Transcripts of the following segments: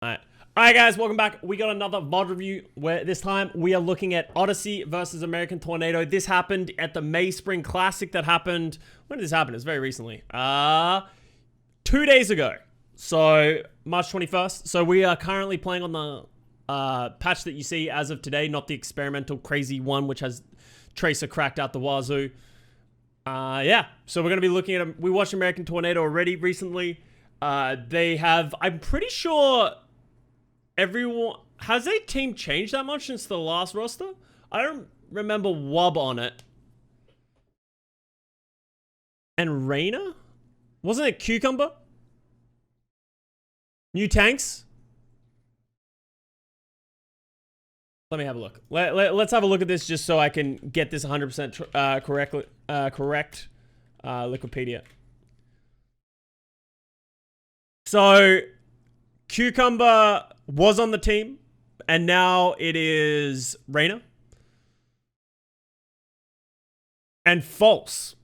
Alright guys, welcome back. We got another VOD review where this time we are looking at Odyssey versus American Tornado. This happened at the May Spring Classic that happened... When did this happen? It was very recently. 2 days ago. So, March 21st. So we are currently playing on the patch that you see as of today, not the experimental crazy one which has Tracer cracked out the wazoo. Yeah, so we're going to be looking at... We watched American Tornado already recently. They have... I'm pretty sure... Everyone... Has their team changed that much since the last roster? I don't remember Wub on it. And Reyna? Wasn't it Cucumber? New tanks? Let me have a look. Let's have a look at this just so I can get this 100% correct. Wikipedia. So, Cucumber was on the team, and now it is Reyna. And False.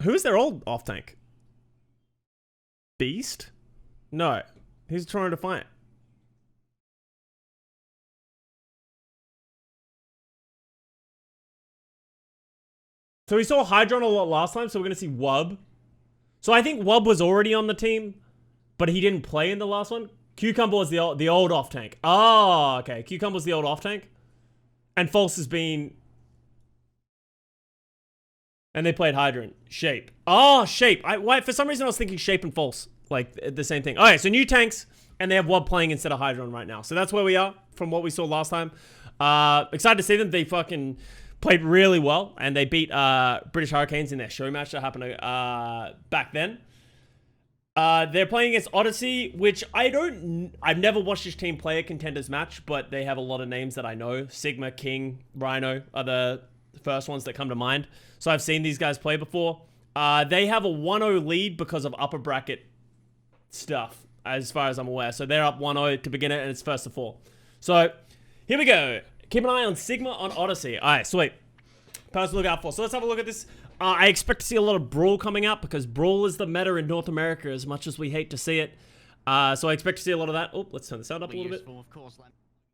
Who is their old off-tank? Beast? No. He's trying to fight. So we saw Hydron a lot last time, so we're going to see Wub. So I think Wub was already on the team, but he didn't play in the last one. Cucumber was the old off-tank. Oh, okay. Cucumber was the old off-tank. And False has been... And they played Hydrant. Shape. Oh, Shape. For some reason I was thinking Shape and False. Like, the same thing. Alright, so new tanks. And they have Wub playing instead of Hydron right now. So that's where we are from what we saw last time. Excited to see them. They fucking played really well. And they beat British Hurricanes in their show match that happened back then. They're playing against Odyssey, which I've never watched this team play a contenders match, but they have a lot of names that I know. Sigma, King, Rhino are the first ones that come to mind. So I've seen these guys play before. They have a 1-0 lead because of upper bracket stuff, as far as I'm aware. So they're up 1-0 to begin it, and it's first to 4. So, here we go. Keep an eye on Sigma on Odyssey. Alright, sweet. Person to look out for. So let's have a look at this. I expect to see a lot of Brawl coming out because Brawl is the meta in North America as much as we hate to see it. So I expect to see a lot of that. Oh, let's turn the sound up a little bit. Of course,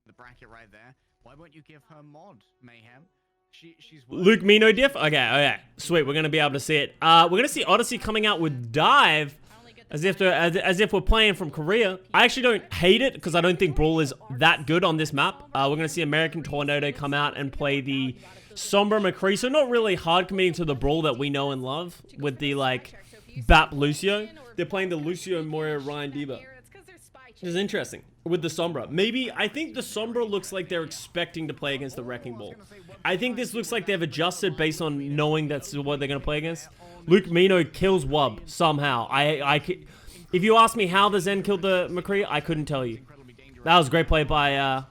the bracket right there. Why won't you give her mod, Mayhem? She's Luke Mino diff? Okay. Sweet, we're going to be able to see it. We're going to see Odyssey coming out with Dive as if we're playing from Korea. I actually don't hate it because I don't think Brawl is that good on this map. We're going to see American Tornado come out and play the Sombra McCree, so not really hard committing to the Brawl that we know and love with the, like, Bap Lucio. They're playing the Lucio Moira Ryan Diva. Which is interesting. With the Sombra. Maybe, I think the Sombra looks like they're expecting to play against the Wrecking Ball. I think this looks like they've adjusted based on knowing that's what they're going to play against. Luke Mino kills Wub, somehow. If you ask me how the Zen killed the McCree, I couldn't tell you. That was a great play by,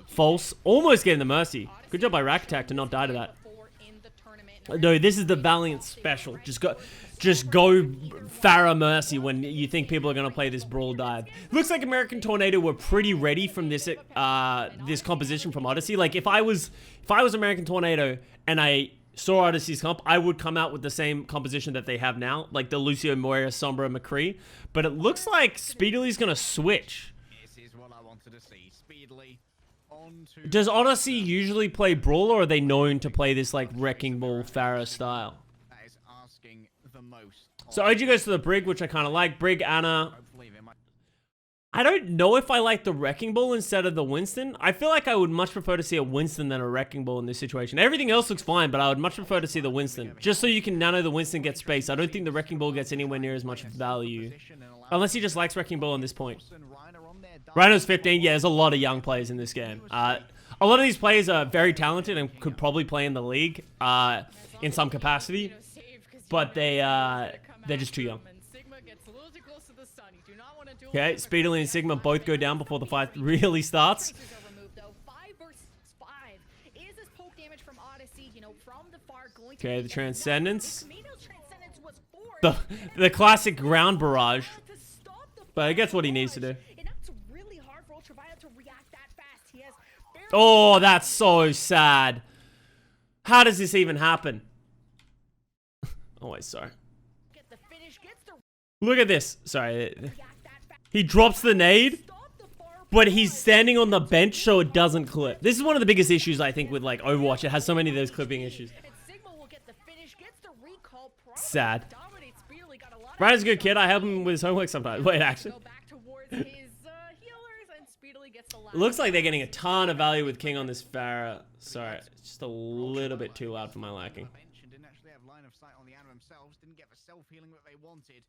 False. Almost getting the Mercy. Good job by Rack Attack to not die to that. No, this is the Valiant special. Just go Farah Mercy when you think people are going to play this Brawl dive. Looks like American Tornado were pretty ready from this this composition from Odyssey. Like if I was American Tornado and I saw Odyssey's comp, I would come out with the same composition that they have now, like the Lucio Moira, Sombra, McCree. But it looks like Speedily's going to switch. This is what I wanted to see. Speedily. Does Odyssey usually play Brawl, or are they known to play this, like, Wrecking Ball Farah style? That is asking the most. So OG goes to the Brig, which I kind of like. Brig, Anna. I don't know if I like the Wrecking Ball instead of the Winston. I feel like I would much prefer to see a Winston than a Wrecking Ball in this situation. Everything else looks fine, but I would much prefer to see the Winston. Just so you can nano the Winston get space. I don't think the Wrecking Ball gets anywhere near as much value. Unless he just likes Wrecking Ball on this point. Rhino's 15. Yeah, there's a lot of young players in this game. A lot of these players are very talented and could probably play in the league in some capacity, but they're just too young. Okay, Speedily and Sigma both go down before the fight really starts. Okay, the Transcendence. The classic ground barrage. But he gets what he needs to do. Oh, that's so sad. How does this even happen? Oh, wait, sorry. Look at this. Sorry. He drops the nade. but he's standing on the bench so it doesn't clip. This is one of the biggest issues, I think, with like Overwatch. It has so many of those clipping issues. Sad. Brian's a good kid. I help him with his homework sometimes. Wait, actually. Looks like they're getting a ton of value with King on this Pharah. Sorry, it's just a little bit too loud for my liking.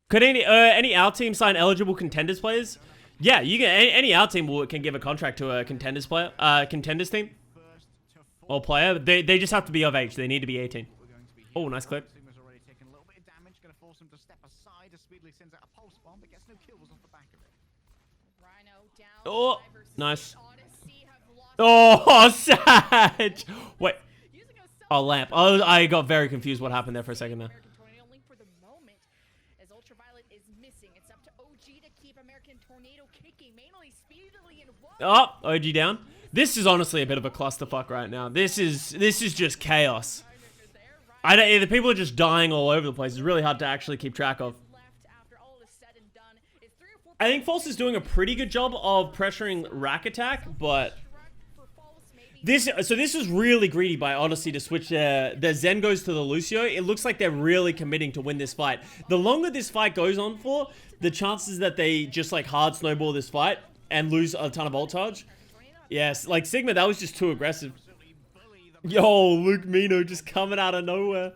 Could any our team sign eligible contenders players? Yeah, you can. Any our team can give a contract to a contenders player, contenders team or player. They just have to be of age. They need to be 18. Oh, nice clip. Oh, nice. Oh, Sag! Wait. Oh, lamp. Oh, I got very confused what happened there for a second there. Oh, OG down. This is honestly a bit of a clusterfuck right now. This is just chaos. The people are just dying all over the place. It's really hard to actually keep track of. I think False is doing a pretty good job of pressuring rack attack, but this is really greedy by Odyssey to switch their Zen goes to the Lucio. It looks like they're really committing to win this fight. The longer this fight goes on for, the chances that they just like hard snowball this fight and lose a ton of ult charge. Yes, like Sigma, that was just too aggressive. Yo, Luke Mino just coming out of nowhere.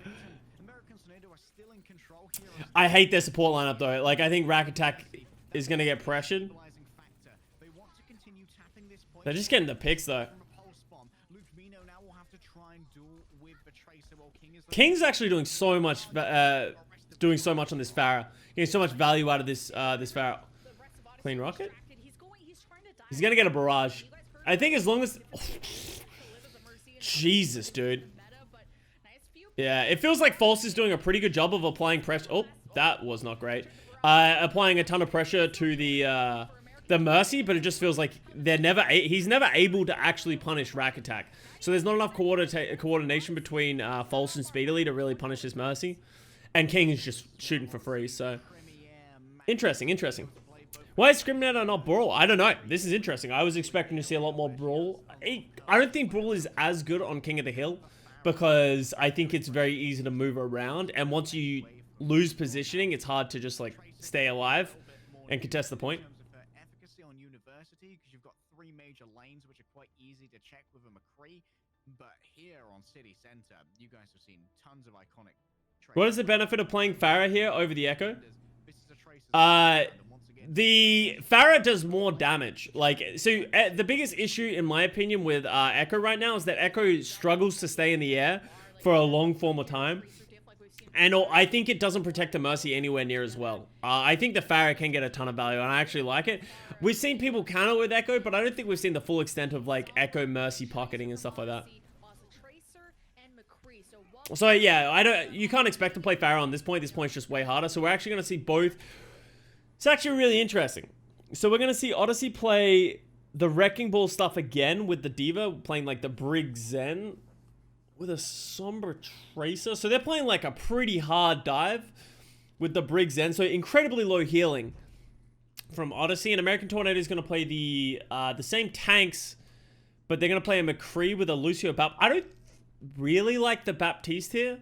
I hate their support lineup though. Like I think rack attack is gonna get pressured. They're just getting the picks though. King's actually doing so much on this Pharah. Getting so much value out of this this Pharah. Clean rocket? He's gonna get a barrage. I think as long as Jesus, dude. Yeah, it feels like False is doing a pretty good job of applying pressure. Oh, that was not great. Applying a ton of pressure to the Mercy, but it just feels like he's never able to actually punish rack attack. So there's not enough coordination between False and Speedily to really punish this Mercy. And King is just shooting for free, so interesting. Why is Scrimnator not Brawl? I don't know. This is interesting. I was expecting to see a lot more Brawl. I don't think Brawl is as good on King of the Hill because I think it's very easy to move around, and once you lose positioning, it's hard to just like stay alive and contest the point. What is the benefit of playing Pharah here over the Echo? The Pharah does more damage. Like, so the biggest issue, in my opinion, with Echo right now is that Echo struggles to stay in the air for a long form of time. And I think it doesn't protect the Mercy anywhere near as well. I think the Pharah can get a ton of value, and I actually like it. We've seen people counter with Echo, but I don't think we've seen the full extent of, like, Echo Mercy pocketing and stuff like that. So, yeah, you can't expect to play Pharah on this point. This point's just way harder. So we're actually going to see both. It's actually really interesting. So we're going to see Odyssey play the Wrecking Ball stuff again with the D.Va, playing, like, the Brig Zen with a Sombra Tracer. So they're playing like a pretty hard dive with the Brig Zen. So incredibly low healing from Odyssey. And American Tornado is going to play the same tanks, but they're going to play a McCree with a Lucio Bap. I don't really like the Baptiste here,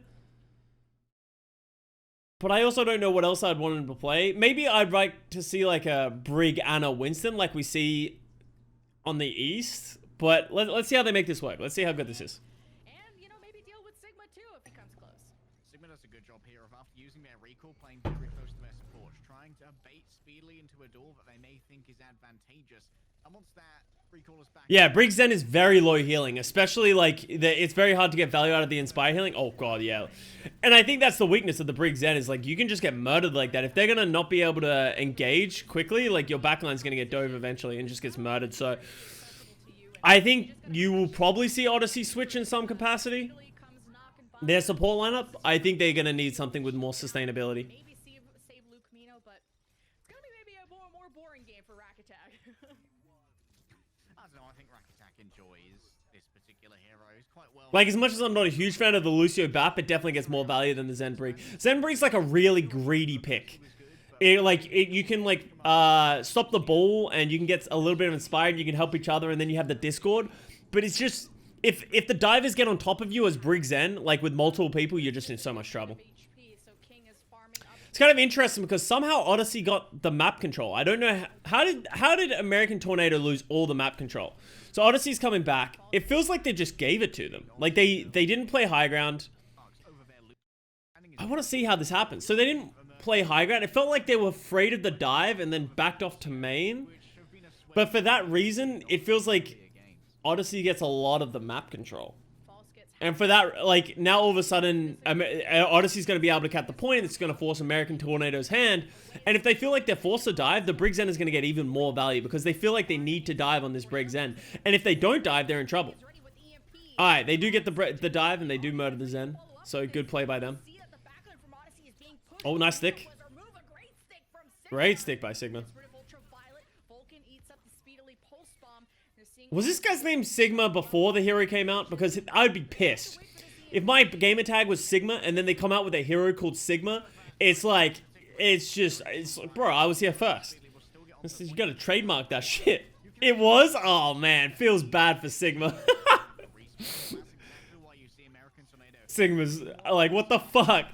but I also don't know what else I'd want him to play. Maybe I'd like to see like a Brig Anna Winston like we see on the East. But let's see how they make this work. Let's see how good this is. Yeah, Brig Zen is very low healing, especially like it's very hard to get value out of the Inspire healing. Oh god, yeah. And I think that's the weakness of the Brig Zen is like you can just get murdered like that. If they're gonna not be able to engage quickly, like your backline's gonna get dove eventually and just gets murdered. So I think you will probably see Odyssey switch in some capacity. Their support lineup, I think they're gonna need something with more sustainability. Like, as much as I'm not a huge fan of the Lucio Bap, it definitely gets more value than the Zen Brig. Zen Brig's like a really greedy pick. You can like stop the ball, and you can get a little bit of inspired. You can help each other, and then you have the Discord. But it's just if the divers get on top of you as Brig Zen, like with multiple people, you're just in so much trouble. It's kind of interesting because somehow Odyssey got the map control. I don't know how did American Tornado lose all the map control. So Odyssey's coming back. It feels like they just gave it to them. Like they didn't play high ground. I want to see how this happens. So they didn't play high ground. It felt like they were afraid of the dive and then backed off to main. But for that reason, it feels like Odyssey gets a lot of the map control. And for that, like, now all of a sudden, Odyssey's going to be able to cap the point. It's going to force American Tornado's hand. And if they feel like they're forced to dive, the Brig Zen is going to get even more value because they feel like they need to dive on this Brig Zen. And if they don't dive, they're in trouble. Alright, they do get the dive and they do murder the Zen. So good play by them. Oh, nice stick. Great stick by Sigma. Was this guy's name Sigma before the hero came out? Because I would be pissed. If my gamer tag was Sigma and then they come out with a hero called Sigma, it's like, bro, I was here first. You gotta trademark that shit. It was? Oh man, feels bad for Sigma. Sigma's like, what the fuck?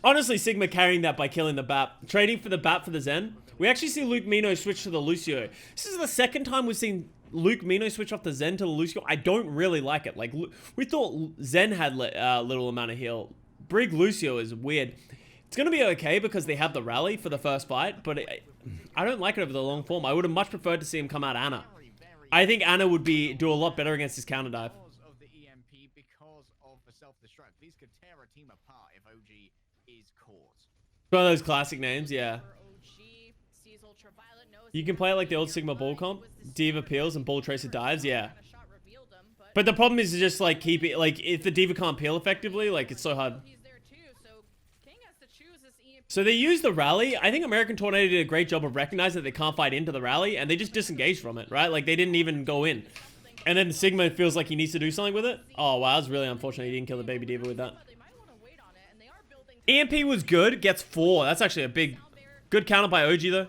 Honestly, Sigma carrying that by killing the BAP. Trading for the BAP for the Zen. We actually see Luke Mino switch to the Lucio. This is the second time we've seen Luke Mino switch off the Zen to the Lucio. I don't really like it. Like, we thought Zen had little amount of heal. Brig Lucio is weird. It's going to be okay because they have the rally for the first fight, but I don't like it over the long form. I would have much preferred to see him come out Ana. I think Ana would do a lot better against his counter dive. One of those classic names, yeah. You can play it like the old Sigma ball comp. Diva peels and ball tracer dives, yeah. But the problem is just like keep it, like if the Diva can't peel effectively, like it's so hard. So they use the rally. I think American Tornado did a great job of recognizing that they can't fight into the rally and they just disengaged from it, right? Like they didn't even go in. And then Sigma feels like he needs to do something with it. Oh wow, it's really unfortunate he didn't kill the baby Diva with that. EMP was good, gets 4. That's actually a good counter by OG though.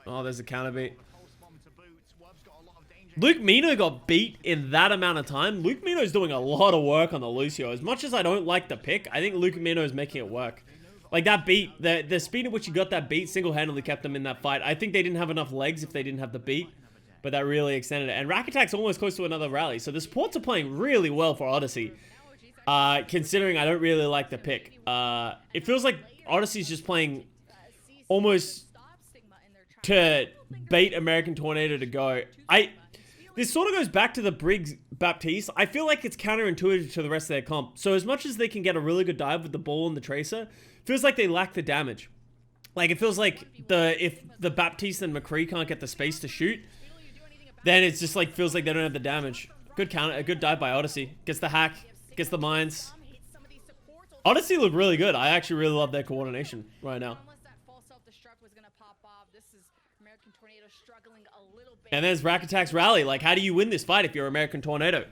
Oh, there's a counter beat. Luke Mino got beat in that amount of time. Luke Mino's doing a lot of work on the Lucio. As much as I don't like the pick, I think Luke Mino is making it work. Like that beat, the speed at which he got that beat single-handedly kept them in that fight. I think they didn't have enough legs if they didn't have the beat, but that really extended it. And Rack Attack's almost close to another rally. So the supports are playing really well for Odyssey. Considering I don't really like the pick. It feels like Odyssey's just playing almost to bait American Tornado to go. This sort of goes back to the Briggs Baptiste. I feel like it's counterintuitive to the rest of their comp. So as much as they can get a really good dive with the ball and the tracer, feels like they lack the damage. Like it feels like if the Baptiste and McCree can't get the space to shoot, then it's just like feels like they don't have the damage. Good counter, a good dive by Odyssey. Gets the hack. Gets the mines. Odyssey look really good. I actually really love their coordination right now. And there's Rack Attack's rally. Like, how do you win this fight if you're American Tornado?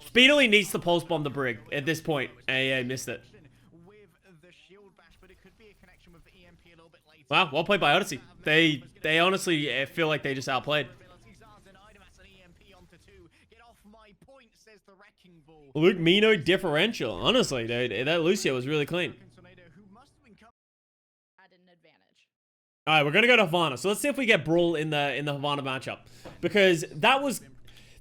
Speedily needs to pulse bomb the Brig at this point. AA missed it. Wow, well played by Odyssey. They honestly feel like they just outplayed. Luke Mino differential. Honestly, dude, that Lucio was really clean. Alright, we're gonna go to Havana. So let's see if we get Brawl in the Havana matchup. Because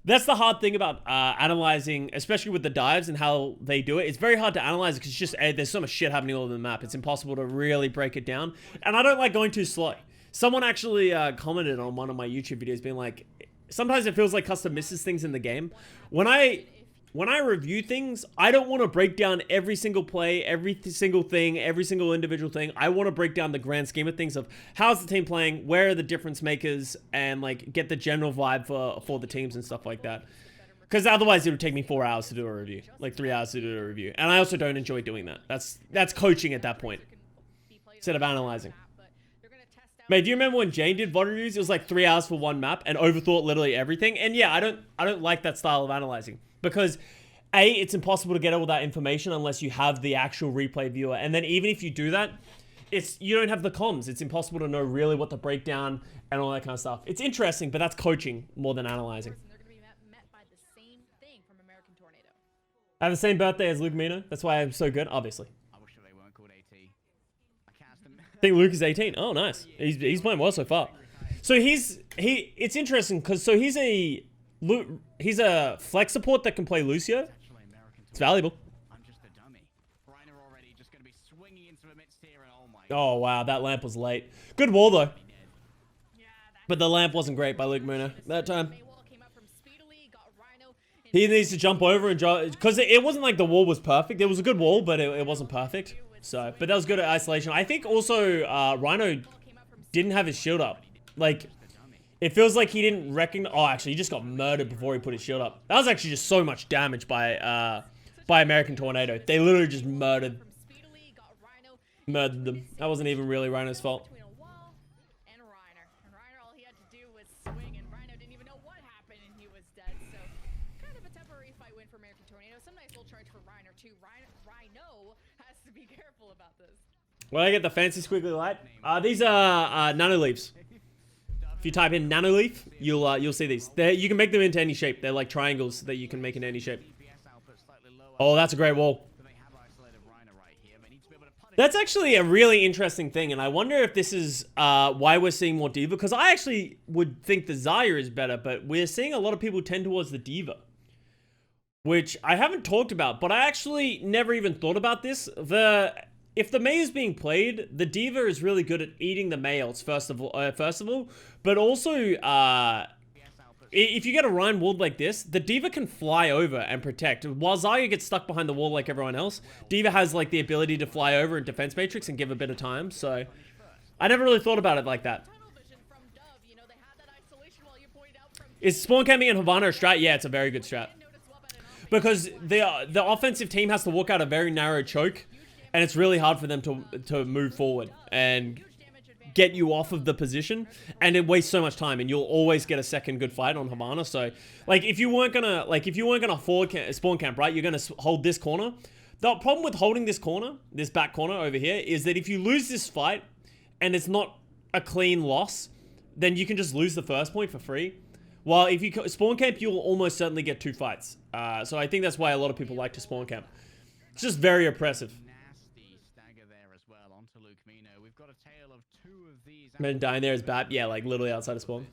that's the hard thing about analyzing, especially with the dives and how they do it. It's very hard to analyze it because it's just there's so much shit happening all over the map. It's impossible to really break it down. And I don't like going too slow. Someone actually commented on one of my YouTube videos being like, sometimes it feels like Custa misses things in the game. When I review things, I don't want to break down every single play, every single thing, every single individual thing. I want to break down the grand scheme of things of how's the team playing, where are the difference makers, and like get the general vibe for the teams and stuff like that. Because otherwise it would take me 4 hours to do a review, like 3 hours to do a review. And I also don't enjoy doing that. That's coaching at that point, instead of analyzing. Mate, do you remember when Jane did VOD reviews? It was like 3 hours for one map and overthought literally everything. And yeah, I don't like that style of analyzing. Because it's impossible to get all that information unless you have the actual replay viewer. And then even if you do that, you don't have the comms. It's impossible to know really what the breakdown and all that kind of stuff. It's interesting, but that's coaching more than analyzing. They're going to be met by the same thing from American Tornado. I have the same birthday as Luke Mina. That's why I'm so good, obviously. I wish they weren't called AT. I cast them. I think Luke is 18. Oh, nice. He's playing well so far. So it's interesting because he's a flex support that can play Lucio. It's valuable. I'm just a dummy. Reiner already just going to be swinging into the midst here, and oh my. Oh wow, that lamp was late. Good wall though. Yeah, But the lamp wasn't great by Luke Muna that time. Maywall came up from speedily, got Rhino. He needs to jump over and draw, because it wasn't like the wall was perfect. It was a good wall, but it wasn't perfect. So, but that was good at isolation. I think also Rhino didn't have his shield up. Like, it feels like he didn't recognize. Oh, actually, he just got murdered before he put his shield up. That was actually just so much damage by American Tornado. They literally just murdered them. That wasn't even really Rhino's fault. Between a wall and Reiner. And Reiner, all he had to do was swing, and Rhino didn't even know what happened, and he was dead. So, kind of a temporary fight win for American Tornado. Some nice little charge for Reiner, too. Rhino has to be careful about this. Well, I get the fancy squiggly light. These are nano leaves. If you type in nano leaf, you'll see these. You can make them into any shape. They're like triangles that you can make in any shape. Oh, that's a great wall. That's actually a really interesting thing, and I wonder if this is why we're seeing more Diva, because I actually would think the Zarya is better, but we're seeing a lot of people tend towards the Diva, which I haven't talked about, but I actually never even thought about this. If the Mei is being played, the Diva is really good at eating the males, first of all, but also, if you get a Rhine walled like this, the Diva can fly over and protect. While Zarya gets stuck behind the wall like everyone else, Diva has like the ability to fly over in defense matrix and give a bit of time, so I never really thought about it like that. Is spawn camping in Havana a strat? Yeah, it's a very good strat. Because the offensive team has to walk out a very narrow choke, and it's really hard for them to move forward and get you off of the position, and it wastes so much time, and you'll always get a second good fight on Havana. So, like, if you weren't gonna forward spawn camp, right, you're gonna hold this corner. The problem with holding this corner, this back corner over here, is that if you lose this fight, and it's not a clean loss, then you can just lose the first point for free. While if you spawn camp, you'll almost certainly get 2 fights. So I think that's why a lot of people like to spawn camp. It's just very oppressive. Man dying there is bad. Yeah, like literally outside of spawn.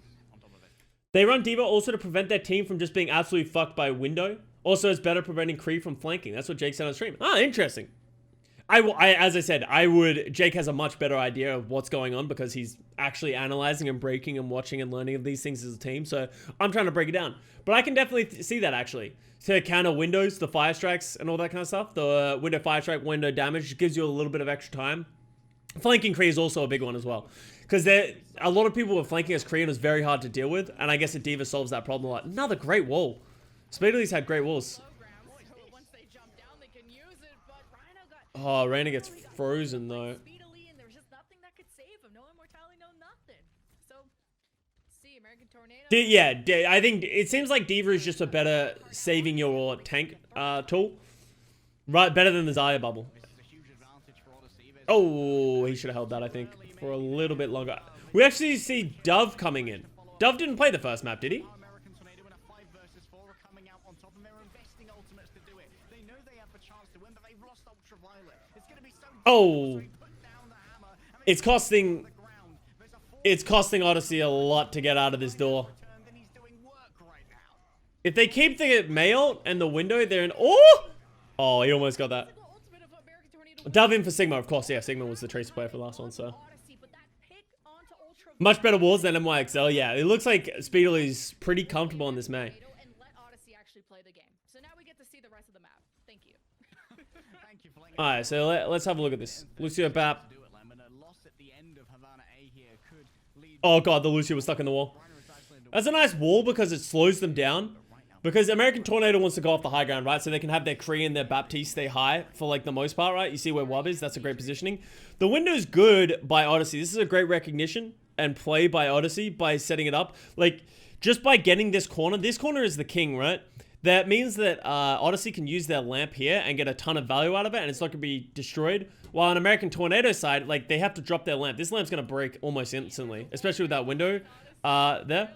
They run Diva also to prevent their team from just being absolutely fucked by window. Also, it's better preventing Kree from flanking. That's what Jake said on stream. Ah, interesting. As I said, Jake has a much better idea of what's going on because he's actually analyzing and breaking and watching and learning of these things as a team. So I'm trying to break it down. But I can definitely see that actually. To counter windows, the fire strikes and all that kind of stuff. The window fire strike, window damage gives you a little bit of extra time. Flanking Kree is also a big one as well. Because a lot of people were flanking as Kree and it was very hard to deal with. And I guess a Diva solves that problem a lot. Another great wall. Speedly's had great walls. Oh, Reyna gets frozen though. Yeah, I think it seems like Diva is just a better saving your tank tool. Right, better than the Zarya bubble. Oh, he should have held that, I think, for a little bit longer. We actually see Dove coming in. Dove didn't play the first map, did he? Oh, it's costing Odyssey a lot to get out of this door. If they keep the mail and the window, they're in. Oh, he almost got that. Dove in for Sigma, of course. Yeah, Sigma was the tracer player for the last one, so. Much better walls than MYXL. Yeah, it looks like Speedly's pretty comfortable in this May. Alright, so let's have a look at this. Lucio Bap. Oh god, the Lucio was stuck in the wall. That's a nice wall because it slows them down. Because American Tornado wants to go off the high ground, right? So they can have their Kree and their Baptiste stay high for like the most part, right? You see where Wub is? That's a great positioning. The window's good by Odyssey. This is a great recognition and play by Odyssey by setting it up. Like, just by getting this corner is the king, right? That means that Odyssey can use their lamp here and get a ton of value out of it, and it's not going to be destroyed. While on American Tornado side, like, they have to drop their lamp. This lamp's going to break almost instantly, especially with that window there.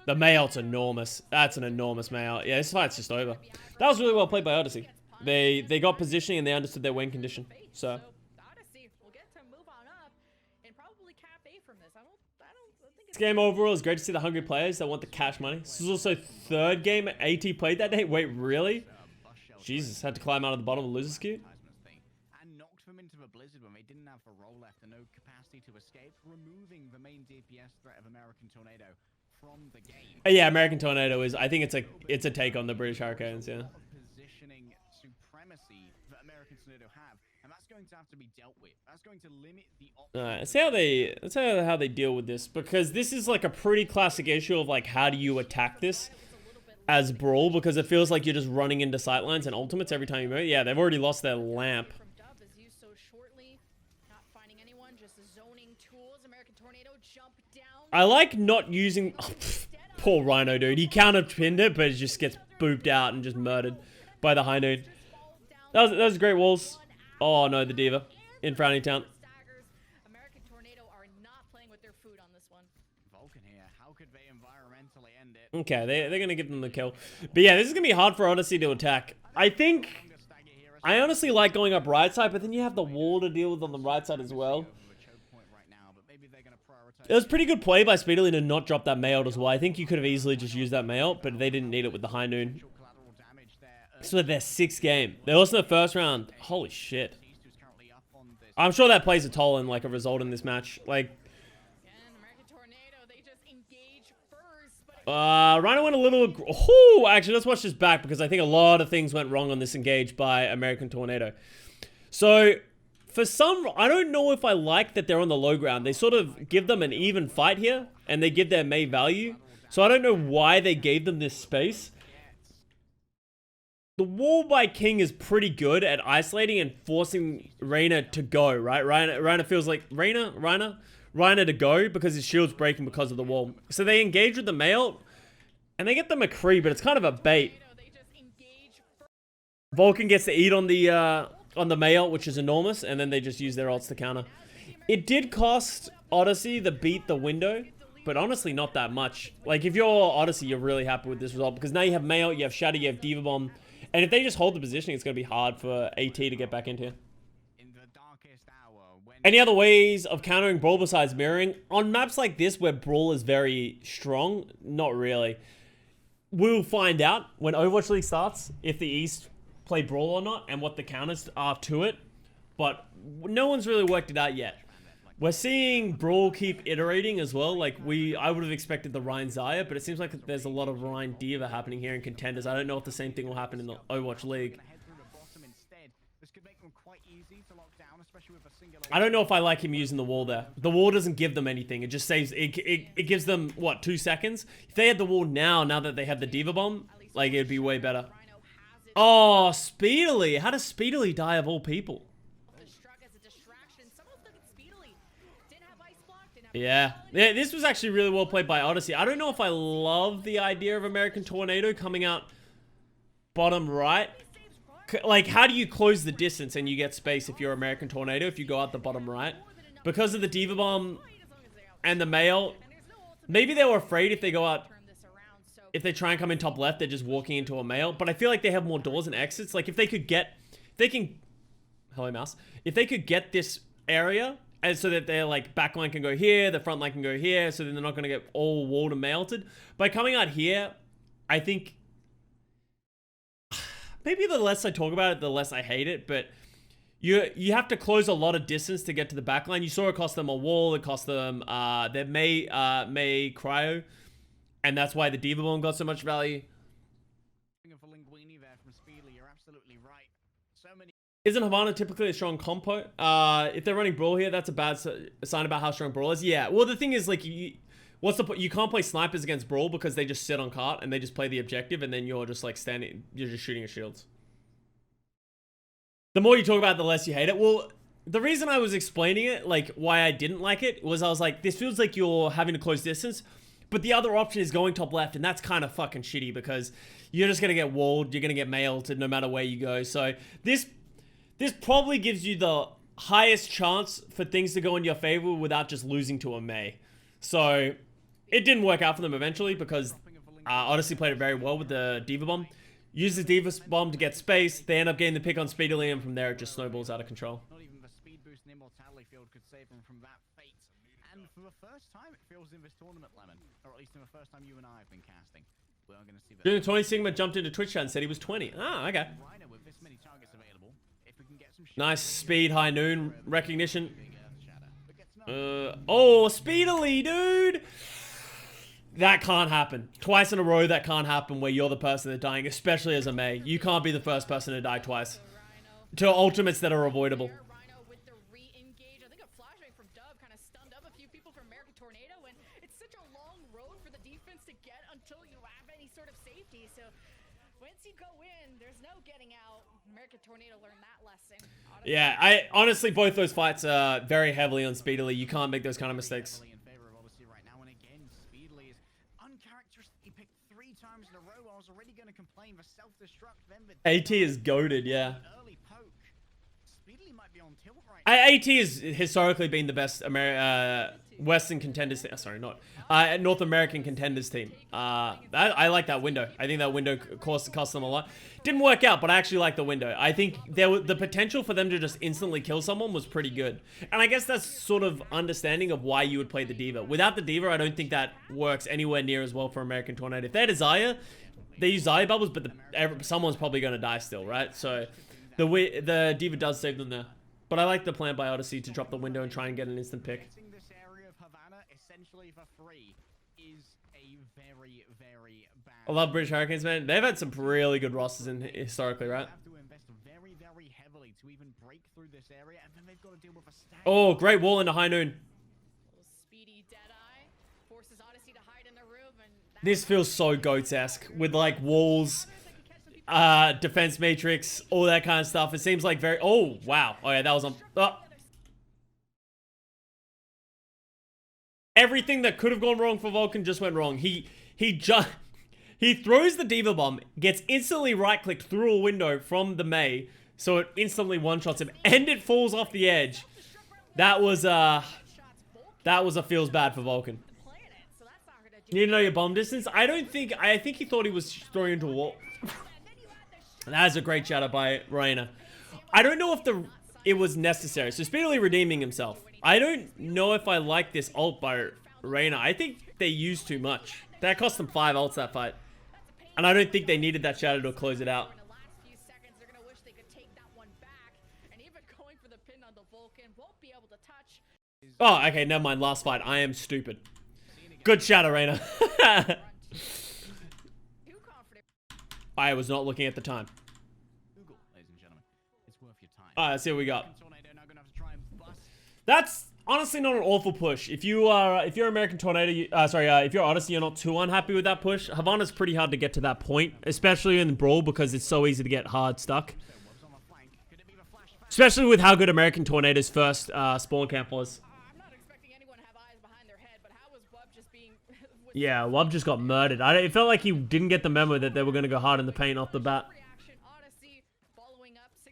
The mayout's enormous. That's an enormous mayout. Yeah, this fight's just over. That was really well played by Odyssey. They got positioning and they understood their win condition. So Odyssey will get to move on up and probably cap A from this. I don't think this game overall is great to see the hungry players that want the cash money. This was also third game AT played that day. Wait, really? Jesus, had to climb out of the bottom of the loser's queue. And knocked them into a blizzard when they didn't have a roll left and no capacity to escape, removing the main DPS threat of American Tornado from the game. Yeah, American Tornado is. I think it's a take on the British Hurricanes. Yeah. Positioning supremacy that American Tornado have, and that's going to have to be dealt with. That's going to limit the. Alright, let's see how they deal with this, because this is like a pretty classic issue of like, how do you attack this as brawl, because it feels like you're just running into sightlines and ultimates every time you move. Yeah, they've already lost their lamp. I like not using... Oh, poor Rhino, dude. He counter-pinned it, but it just gets booped out and just murdered by the high noon. That was great walls. Oh, no, the Diva in Frowning Town. American Tornado are not playing with their food on this one. Vulcan here. How could they environmentally end it? Okay, they're going to give them the kill. But yeah, this is going to be hard for Odyssey to attack. I honestly like going up right side, but then you have the wall to deal with on the right side as well. It was pretty good play by Speedily to not drop that mayout as well. I think you could have easily just used that mayout, but they didn't need it with the high noon. This was their 6th game. They lost in the first round. Holy shit. I'm sure that plays a toll in like a result in this match. Like, Rhino went a little... Oh, actually, let's watch this back, because I think a lot of things went wrong on this engage by American Tornado. So... For some, I don't know if I like that they're on the low ground. They sort of give them an even fight here, and they give their May value. So I don't know why they gave them this space. The wall by King is pretty good at isolating and forcing Reyna to go, right? Reyna feels like Reyna to go because his shield's breaking because of the wall. So they engage with the male, and they get the McCree, but it's kind of a bait. Vulcan gets to eat on the mail, which is enormous, and then they just use their ults to counter. It did cost Odyssey the beat the window, but honestly not that much. Like, if you're Odyssey, you're really happy with this result, because now you have Mail, you have Shadow, you have Diva Bomb, and if they just hold the positioning, it's going to be hard for AT to get back into here. Any other ways of countering Brawl besides mirroring? On maps like this, where Brawl is very strong, not really. We'll find out when Overwatch League starts, if the East play Brawl or not, and what the counters are to it, but no one's really worked it out yet. We're seeing Brawl keep iterating as well. Like, I would have expected the Rhine Zaya, but it seems like there's a lot of Rhine Diva happening here in contenders. I don't know if the same thing will happen in the Overwatch League. I don't know if I like him using the wall there. The wall doesn't give them anything. It just saves, it gives them, what, 2 seconds? If they had the wall now that they have the Diva Bomb, like, it'd be way better. Oh, Speedily. How does Speedily die of all people? Yeah, this was actually really well played by Odyssey. I don't know if I love the idea of American Tornado coming out bottom right. Like, how do you close the distance and you get space if you're American Tornado if you go out the bottom right? Because of the Diva Bomb and the mail, maybe they were afraid if they go out... If they try and come in top left, they're just walking into a mail. But I feel like they have more doors and exits. Like, if they could get... Hello, mouse. If they could get this area, and so that their, like, back line can go here, the front line can go here, so then they're not going to get all walled and mailed. By coming out here, I think... Maybe the less I talk about it, the less I hate it, but... You have to close a lot of distance to get to the back line. You saw it cost them a wall, it cost them their May Cryo. And that's why the Diva Bomb got so much value. Isn't Havana typically a strong compo? If they're running Brawl here, that's a bad sign about how strong Brawl is. Yeah, well, the thing is, like, what's the point? You can't play snipers against Brawl because they just sit on cart and they just play the objective, and then you're just, like, you're just shooting at shields. The more you talk about it, the less you hate it. Well, the reason I was explaining it, like, why I didn't like it, was I was like, this feels like you're having to close distance. But the other option is going top left, and that's kind of fucking shitty because you're just going to get walled, you're going to get mailed no matter where you go. So this probably gives you the highest chance for things to go in your favor without just losing to a May. So it didn't work out for them eventually because Odyssey played it very well with the Diva Bomb. Used the Diva Bomb to get space, they end up getting the pick on Speedily, and from there it just snowballs out of control. Not even the speed boost and immortality field could save him from that fate. And for the first time, it feels in this tournament, Lemon, or at least in the first time you and I have been casting. We are going to see that. Doing 20 Sigma jumped into Twitch chat and said he was 20. Ah, okay. Rhino with this many targets available, if we can get some Nice speed, high noon recognition. Oh, Speedily, dude! That can't happen. Twice in a row, that can't happen where you're the person that's dying, especially as a May. You can't be the first person to die twice. To ultimates that are avoidable. Rhino with the re-engage. I think a flashbang from Dub kind of stunned up a few people from American Tornado, and it's such a long road for the defense to get until you have any sort of safety. So once you go in, there's no getting out. American Tornado learned that lesson. Yeah, honestly, both those fights are very heavily on Speedily. You can't make those kind of mistakes. In favor of Odyssey right now, and again, Speedily is uncharacteristic. He picked 3 times in a row. I was already going to complain for self-destruct. Then the AT is goated, yeah. early poke. Speedily might be on tilt right now. AT has historically been the best Western contenders. Sorry, not North American contenders team. I like that window. I think that window cost them a lot. Didn't work out, but I actually like the window. I think the potential for them to just instantly kill someone was pretty good. And I guess that's sort of understanding of why you would play the Diva. Without the Diva, I don't think that works anywhere near as well for American Tornado. If they had a Zaya, they use Zaya bubbles, but someone's probably going to die still, right? So the Diva does save them there. But I like the plan by Odyssey to drop the window and try and get an instant pick. Getting this area of Havana essentially for free is a very, very bad. I love British Hurricanes, man. They've had some really good rosters historically, right? They have to invest very, very heavily to even break through this area, and then they've got to deal with a stack. Oh, great wall into high noon. Speedy Deadeye forces Odyssey to hide in the room, and This feels so Goats-esque with like walls, defense matrix, all that kind of stuff. It seems like very. Oh wow! Oh yeah, that was on. Oh. Everything that could have gone wrong for Vulcan just went wrong. He throws the Diva Bomb, gets instantly right-clicked through a window from the May, so it instantly one-shots him, and it falls off the edge. That was a feels bad for Vulcan. You need to know your bomb distance? I think he thought he was throwing into a wall. That is a great shadow by Reina. I don't know if it was necessary. So speedily redeeming himself. I don't know if I like this ult by Reina. I think they used too much. That cost them 5 ults that fight. And I don't think they needed that shadow to close it out. Oh, okay, never mind. Last fight. I am stupid. Good shadow, Reina. I was not looking at the time. Google, ladies and gentlemen. It's worth your time. Alright, let's see what we got. Tornado now gonna have to try and bust. That's honestly not an awful push. If you're American Tornado, if you're Odyssey, you're not too unhappy with that push. Havana's pretty hard to get to that point, especially in Brawl because it's so easy to get hard stuck. On the flank. Could it be the flashback? Especially with how good American Tornado's first spawn camp was. I'm not expecting anyone to have eyes behind their head, but how was Wub just being... Yeah, Wub just got murdered. It felt like he didn't get the memo that they were going to go hard in the paint off the bat.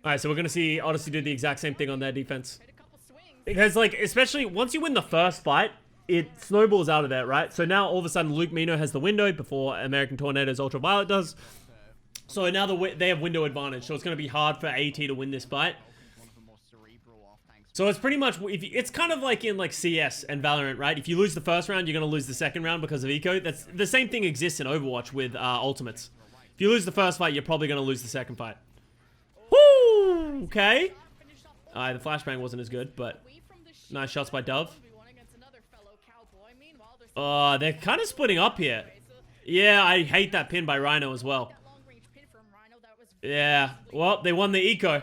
Alright, so we're going to see Odyssey do the exact same thing on their defense. Because, like, especially once you win the first fight, it snowballs out of there, right? So now, all of a sudden, Luke Mino has the window before American Tornado's Ultraviolet does. So now they have window advantage, so it's going to be hard for AT to win this fight. So it's pretty much, it's kind of like in like CS and Valorant, right? If you lose the first round, you're going to lose the second round because of eco. That's the same thing exists in Overwatch with ultimates. If you lose the first fight, you're probably going to lose the second fight. Woo! Okay. The flashbang wasn't as good, but nice shots by Dove. They're kind of splitting up here. Yeah, I hate that pin by Rhino as well. Yeah, well, they won the eco.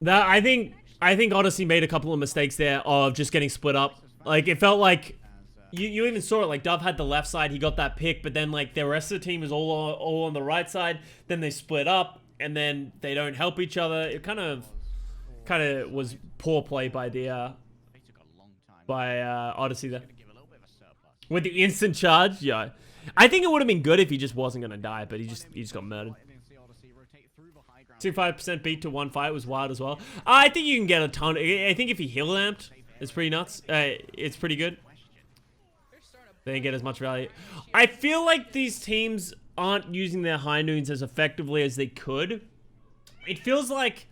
I think Odyssey made a couple of mistakes there of just getting split up. Like, it felt like you even saw it. Like, Dove had the left side, he got that pick, but then like the rest of the team is all on the right side. Then they split up, and then they don't help each other. It kind of was poor play by the by Odyssey there. Give a little bit of a surplus. With the instant charge, yeah. I think it would have been good if he just wasn't gonna die, but he just got murdered. 25% beat to one fight was wild as well. I think you can get a ton. I think if he heal lamped, it's pretty nuts. It's pretty good. They didn't get as much value. I feel like these teams aren't using their high noons as effectively as they could. It feels like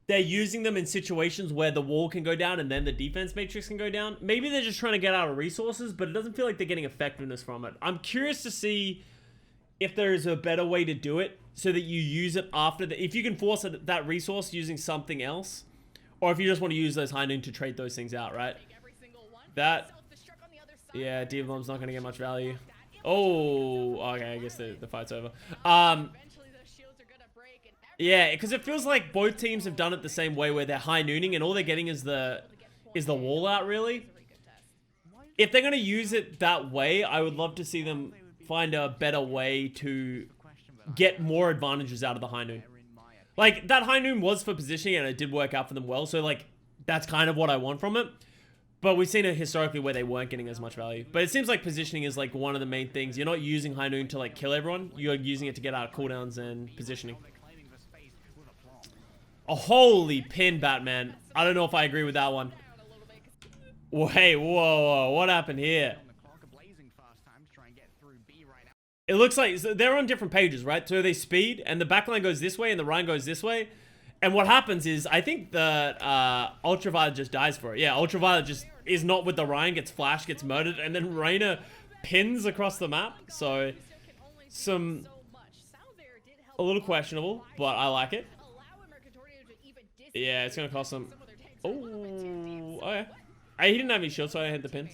they're using them in situations where the wall can go down and then the defense matrix can go down. Maybe they're just trying to get out of resources, but it doesn't feel like they're getting effectiveness from it. I'm curious to see if there is a better way to do it so that you use it after if you can force that resource using something else, or if you just want to use those high noon to trade those things out, right? That, yeah, Diva Bomb's not going to get much value. Oh, okay, I guess the fight's over. Yeah, because it feels like both teams have done it the same way, where they're high nooning and all they're getting is the wall out, really. If they're going to use it that way, I would love to see them find a better way to get more advantages out of the high noon. Like, that high noon was for positioning and it did work out for them well, so like, that's kind of what I want from it. But we've seen it historically where they weren't getting as much value. But it seems like positioning is like one of the main things. You're not using high noon to like kill everyone, you're using it to get out of cooldowns and positioning. A holy pin, Batman. I don't know if I agree with that one. Wait, whoa, what happened here? It looks like they're on different pages, right? So they speed, and the backline goes this way, and the Ryan goes this way. And what happens is, I think that Ultraviolet just dies for it. Yeah, Ultraviolet just is not with the Ryan, gets flashed, gets murdered, and then Reyna pins across the map. So, a little questionable, but I like it. Yeah, it's gonna cost some. Oh, okay. He didn't have any shield, so I hit the pins.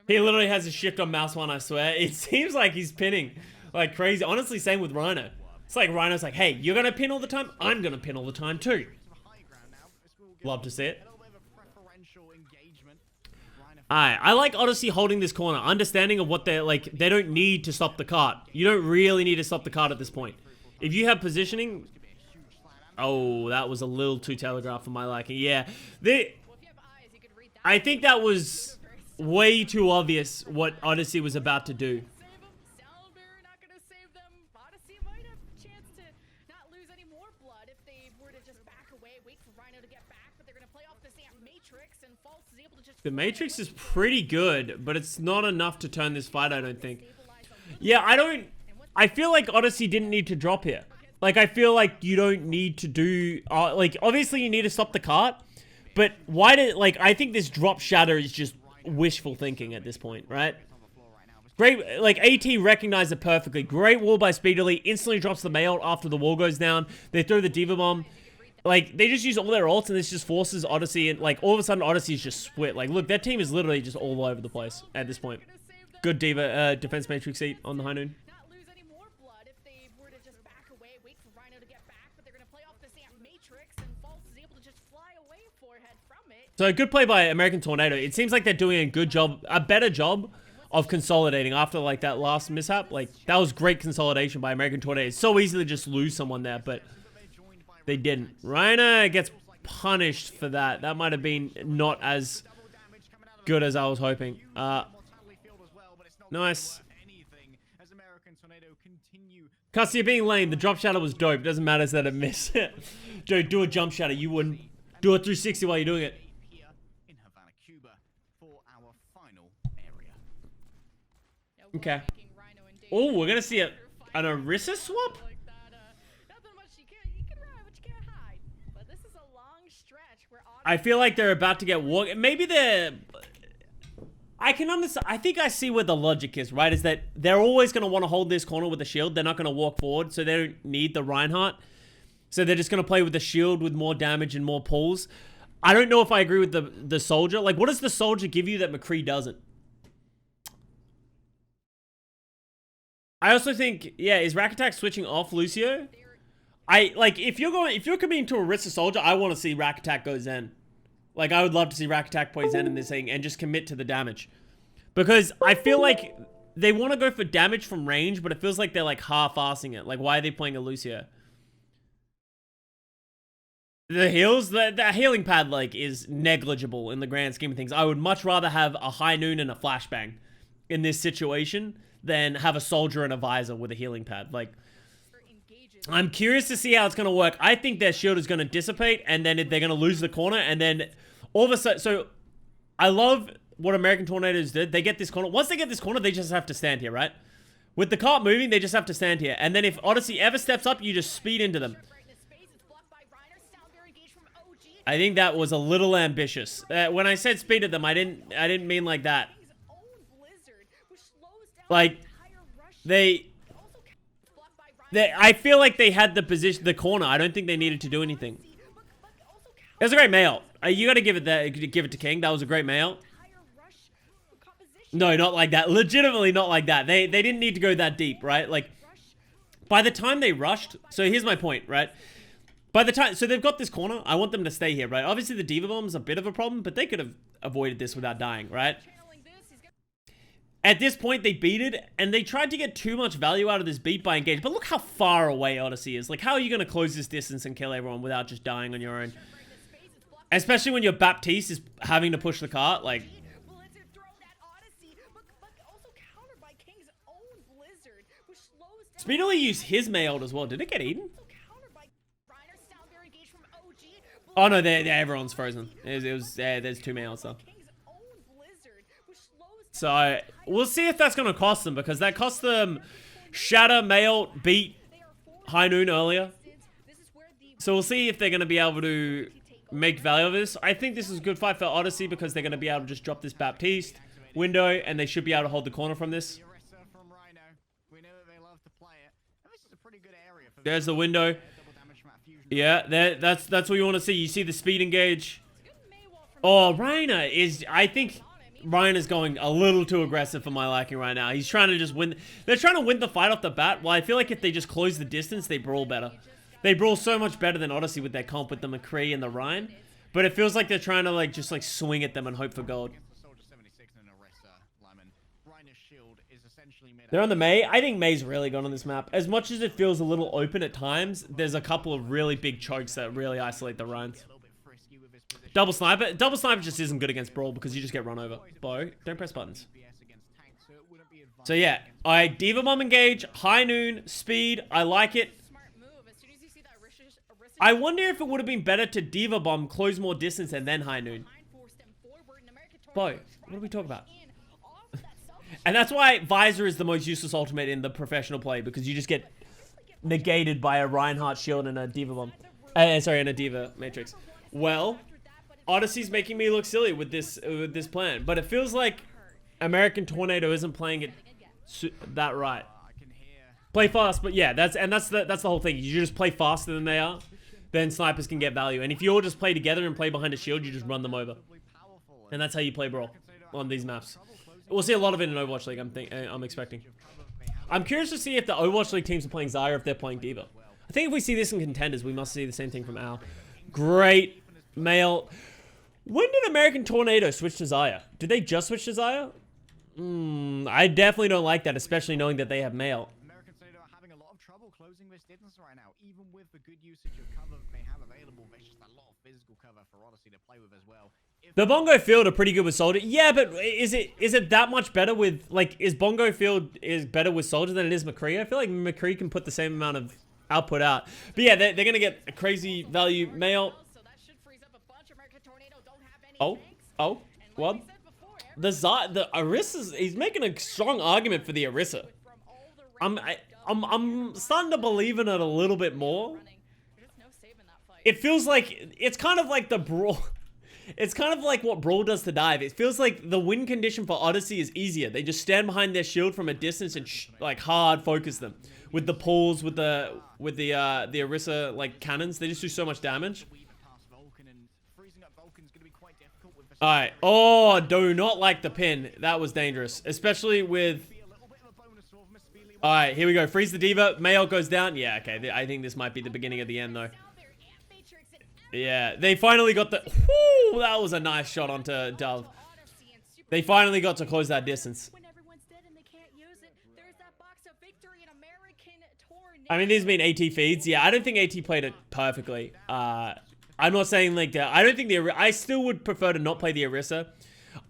He literally has a shift on mouse one, I swear. It seems like he's pinning like crazy. Honestly, same with Rhino. It's like Rhino's like, hey, you're gonna pin all the time? I'm gonna pin all the time too. Love to see it. Alright, I like Odyssey holding this corner. Understanding of what they're like, they don't need to stop the cart. You don't really need to stop the cart at this point. If you have positioning... Oh, that was a little too telegraphed for my liking. Yeah. I think that was way too obvious what Odyssey was about to do. The Matrix is pretty good, but it's not enough to turn this fight, I don't think. Yeah, I feel like Odyssey didn't need to drop here. Like, I feel like you don't need to do... like, obviously you need to stop the cart, but why did... Like, I think this drop shatter is just wishful thinking at this point, right? Great... Like, AT recognized it perfectly. Great wall by Speedily. Instantly drops the mail after the wall goes down. They throw the Diva Bomb. Like, they just use all their ults, and this just forces Odyssey, and, like, all of a sudden, Odyssey is just split. Like, look, their team is literally just all over the place at this point. Good Diva, Defense Matrix seat on the high noon. So, good play by American Tornado. It seems like they're doing a good job, a better job of consolidating after, like, that last mishap. Like, that was great consolidation by American Tornado. It's so easy to just lose someone there, but... They didn't. Reyna gets punished for that. That might have been not as good as I was hoping. Nice. Custa, you're being lame. The drop shatter was dope. Doesn't matter that it missed. Joe, do a jump shatter. You wouldn't. Do a 360 while you're doing it. Okay. Oh, we're going to see an Orisa swap? I feel like they're about to get walk. Maybe they're... I can understand. I think I see where the logic is, right? Is that they're always going to want to hold this corner with the shield. They're not going to walk forward, so they don't need the Reinhardt. So they're just going to play with the shield with more damage and more pulls. I don't know if I agree with the soldier. Like, what does the soldier give you that McCree doesn't? I also think, yeah, is Rack Attack switching off Lucio? If you're committing to Orisa soldier, I want to see Rack Attack go Zen. Like, I would love to see Rack Attack play Zen in this thing and just commit to the damage. Because I feel like they want to go for damage from range, but it feels like they're like half-assing it. Like, why are they playing a Lucio? The heals, the healing pad, like, is negligible in the grand scheme of things. I would much rather have a high noon and a flashbang in this situation than have a soldier and a visor with a healing pad. Like, I'm curious to see how it's going to work. I think their shield is going to dissipate, and then they're going to lose the corner, and then all of a sudden... So, I love what American Tornadoes did. They get this corner. Once they get this corner, they just have to stand here, right? With the cart moving, they just have to stand here. And then if Odyssey ever steps up, you just speed into them. I think that was a little ambitious. When I said speed at them, I didn't mean like that. Like, I feel like they had the corner. I don't think they needed to do anything. It was a great mail. You got to give it to King. That was a great mail. No, not like that. Legitimately not like that. They didn't need to go that deep, right? Like, by the time they rushed... So here's my point, right? By the time... So they've got this corner. I want them to stay here, right? Obviously, the Diva Bomb's a bit of a problem, but they could have avoided this without dying, right? At this point, they beat it, and they tried to get too much value out of this beat by engage. But look how far away Odyssey is. Like, how are you going to close this distance and kill everyone without just dying on your own? Especially when your Baptiste is having to push the cart, like... Speedily used his mailed as well. Did it get eaten? Oh no, everyone's frozen. There's two mails though. So we'll see if that's gonna cost them, because that cost them Shatter, Mail, beat High Noon earlier. So we'll see if they're gonna be able to make value of this. I think this is a good fight for Odyssey because they're gonna be able to just drop this Baptiste window, and they should be able to hold the corner from this. There's the window. Yeah, that's what you want to see. You see the speed engage. Oh, Reiner is... I think Reiner's going a little too aggressive for my liking right now. He's trying to just win... They're trying to win the fight off the bat. Well, I feel like if they just close the distance, they brawl better. They brawl so much better than Odyssey with their comp with the McCree and the Ryan. But it feels like they're trying to like just like swing at them and hope for gold. They're on the May. I think May's really gone on this map. As much as it feels a little open at times, there's a couple of really big chokes that really isolate the Ryans. Double sniper. Double sniper just isn't good against Brawl because you just get run over. Bo, don't press buttons. So yeah, Diva Bomb engage, High Noon, speed. I like it. I wonder if it would have been better to Diva Bomb, close more distance, and then High Noon. Bo, what are we talking about? And that's why Visor is the most useless ultimate in the professional play, because you just get negated by a Reinhardt shield and a Diva Bomb. Sorry, and a Diva Matrix. Well, Odyssey's making me look silly with this plan, but it feels like American Tornado isn't playing it that right. Play fast, but yeah, that's the whole thing. You just play faster than they are, then snipers can get value. And if you all just play together and play behind a shield, you just run them over. And that's how you play Brawl on these maps. We'll see a lot of it in Overwatch League, I'm expecting. I'm curious to see if the Overwatch League teams are playing Zyra, if they're playing Diva. I think if we see this in Contenders, we must see the same thing from Al. Great mail. When did American Tornado switch to Zyra? Did they just switch to Zyra? I definitely don't like that, especially knowing that they have mail. American Tornado are having a lot of trouble closing this distance right now. Even with the good usage of cover that they have available, there's just a lot of physical cover for Odyssey to play with as well. The Bongo Field are pretty good with Soldier. Yeah, but is it that much better with, like, is Bongo Field is better with Soldier than it is McCree? I feel like McCree can put the same amount of output out. But yeah, they're going to get a crazy value mail. Oh, what? The Orisa, he's making a strong argument for the Orisa. I'm starting to believe in it a little bit more. It feels like, it's kind of like the Brawl. It's kind of like what Brawl does to dive. It feels like the win condition for Odyssey is easier. They just stand behind their shield from a distance and like hard focus them with the pulls, with the Orisa like cannons. They just do so much damage. All right. Oh, do not like the pin. That was dangerous, especially with. All right, here we go. Freeze the Diva. Mayo goes down. Yeah, okay. I think this might be the beginning of the end though. Yeah, they finally got the... Whoo, that was a nice shot onto Dove. They finally got to close that distance. I mean, these have been AT feeds. Yeah, I don't think AT played it perfectly. I'm not saying like that. I don't think I still would prefer to not play the Orisa.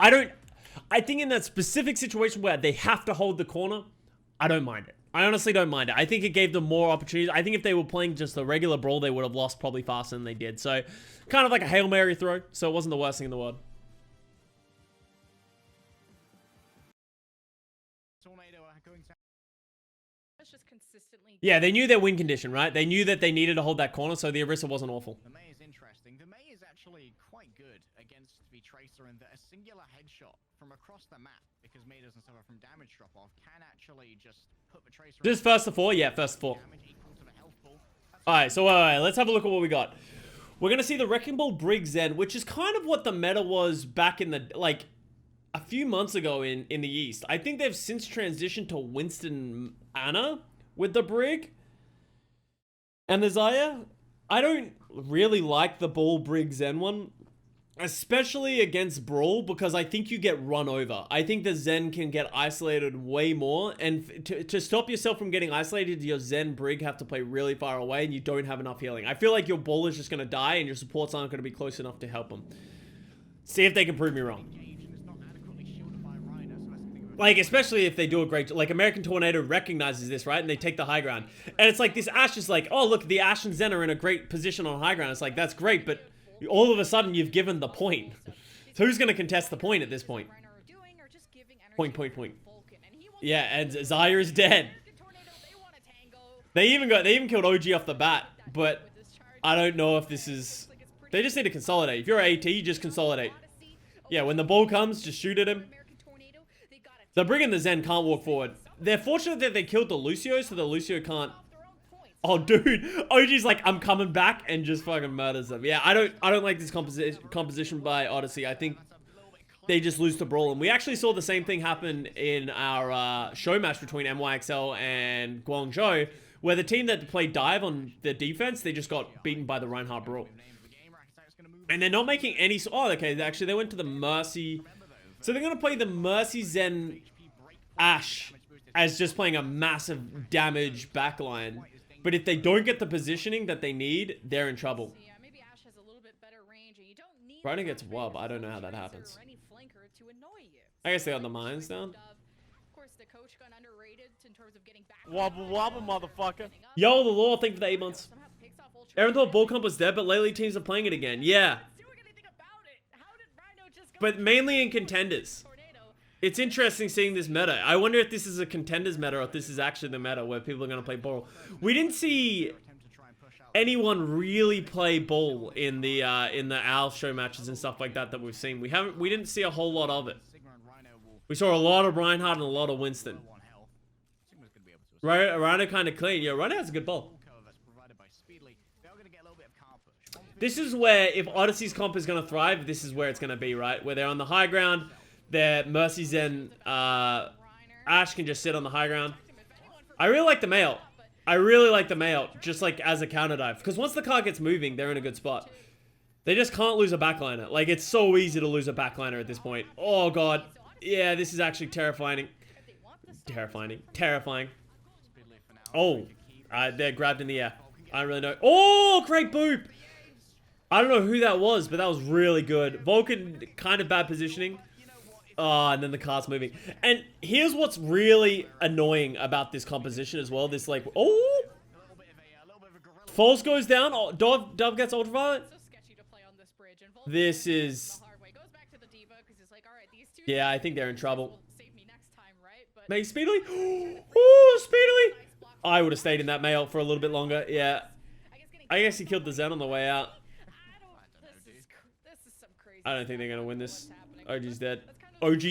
I think in that specific situation where they have to hold the corner, I don't mind it. I honestly don't mind it. I think it gave them more opportunities. I think if they were playing just a regular brawl, they would have lost probably faster than they did. So kind of like a Hail Mary throw. So it wasn't the worst thing in the world. Tornado are going to... That's just consistently. Yeah, they knew their win condition, right? They knew that they needed to hold that corner, so the Orisa wasn't awful. The May is interesting. The May is actually quite good against the Tracer in that a singular headshot from across the map, because May doesn't suffer from damage drop-off, can actually just put the Tracer... This is first to 4? Yeah, first to 4. Alright, so let's have a look at what we got. We're going to see the Wrecking Ball Brig Zen, which is kind of what the meta was back in the... like, a few months ago in the East. I think they've since transitioned to Winston Anna with the Brig and the Zaya. I don't really like the Ball Brig Zen one, especially against Brawl, because I think you get run over. I think the Zen can get isolated way more, and to stop yourself from getting isolated, your Zen Brig have to play really far away, and you don't have enough healing. I feel like your Ball is just going to die, and your supports aren't going to be close enough to help them. See if they can prove me wrong. Like, especially if they do a great... like, American Tornado recognizes this, right? And they take the high ground. And it's like, this Ashe is like, oh, look, the Ashe and Zen are in a great position on high ground. It's like, that's great, but all of a sudden, you've given the point. So who's going to contest the point at this point? Point. Yeah, and Zaya is dead. They even killed OG off the bat, but I don't know if this is... they just need to consolidate. If you're AT, you just consolidate. Yeah, when the ball comes, just shoot at him. The Brig and the Zen can't walk forward. They're fortunate that they killed the Lucio, so the Lucio can't... oh, dude. OG's like, I'm coming back, and just fucking murders them. Yeah, I don't like this composition by Odyssey. I think they just lose to Brawl. And we actually saw the same thing happen in our show match between NYXL and Guangzhou, where the team that played dive on the defense, they just got beaten by the Reinhardt Brawl. And they're not making any... oh, okay, actually, they went to the Mercy... so they're going to play the Mercy Zen Ashe as just playing a massive damage backline. But if they don't get the positioning that they need, they're in trouble. Rhino gets Wub. I don't know how that happens. I guess they got the mines down. Wobble wobble, motherfucker. Yo, the law, thank you for the 8 months. Everyone thought Ball Comp was dead, but lately teams are playing it again. Yeah. But mainly in contenders. It's interesting seeing this meta. I wonder if this is a contenders meta or if this is actually the meta where people are going to play ball. We didn't see anyone really play ball in the Owl show matches and stuff like that we've seen. We didn't see a whole lot of it. We saw a lot of Reinhardt and a lot of Winston. Rhino kind of clean. Yeah, Rhino has a good ball. This is where, if Odyssey's comp is going to thrive, this is where it's going to be, right? Where they're on the high ground, their Mercy Zen Ashe can just sit on the high ground. I really like the Mail. I really like the Mail, just like as a counter dive. Because once the car gets moving, they're in a good spot. They just can't lose a backliner. Like, it's so easy to lose a backliner at this point. Oh, God. Yeah, this is actually terrifying. Terrifying. Oh, they're grabbed in the air. I don't really know. Oh, great boop. I don't know who that was, but that was really good. Vulcan, kind of bad positioning. Oh, and then the car's moving. And here's what's really annoying about this composition as well. This, like, oh! False goes down. Oh, Dove gets ultraviolet. This is... yeah, I think they're in trouble. Maybe Speedily? Oh, Speedily! I would have stayed in that Mail for a little bit longer. Yeah. I guess he killed the Zen on the way out. I don't think they're going to win this. OG's dead. OG,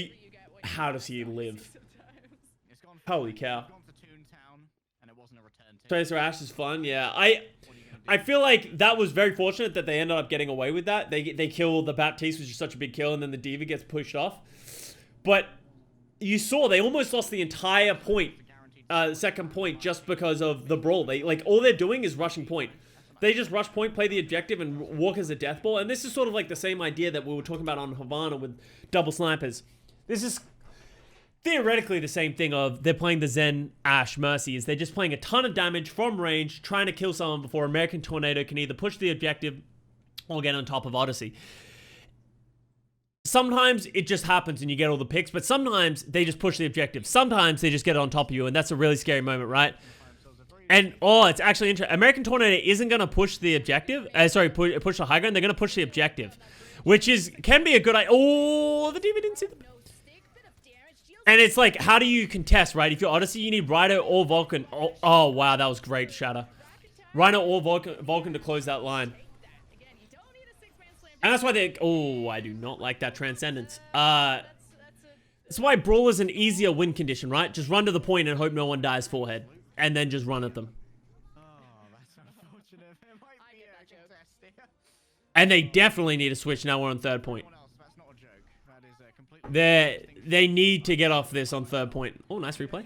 how does he live? Holy cow. Tracer Ashe is fun, yeah. I feel like that was very fortunate that they ended up getting away with that. They kill the Baptiste, which is such a big kill, and then the Diva gets pushed off. But you saw they almost lost the entire point, second point, just because of the brawl. All they're doing is rushing point. They just rush point, play the objective, and walk as a death ball. And this is sort of like the same idea that we were talking about on Havana with double snipers. This is theoretically the same thing of they're playing the Zen Ashe Mercy. Is they're just playing a ton of damage from range, trying to kill someone before American Tornado can either push the objective or get on top of Odyssey. Sometimes it just happens and you get all the picks, but sometimes they just push the objective. Sometimes they just get on top of you, and that's a really scary moment, right? And, oh, it's actually interesting. American Tornado isn't going to push the objective. Push the high ground. They're going to push the objective, which can be a good idea. Oh, the DV didn't see the... And it's like, how do you contest, right? If you're Odyssey, you need Rhino or Vulcan. Oh, wow, that was great, Shatter. Rhino or Vulcan to close that line. And that's why they... Oh, I do not like that Transcendence. That's why Brawl is an easier win condition, right? Just run to the point and hope no one dies forehead. And then just run at them. Oh, that's unfortunate. It might be a contest here. And they definitely need to switch now we're on third point. That's not a joke. That is completely... They need to get off this on third point. Oh, nice replay.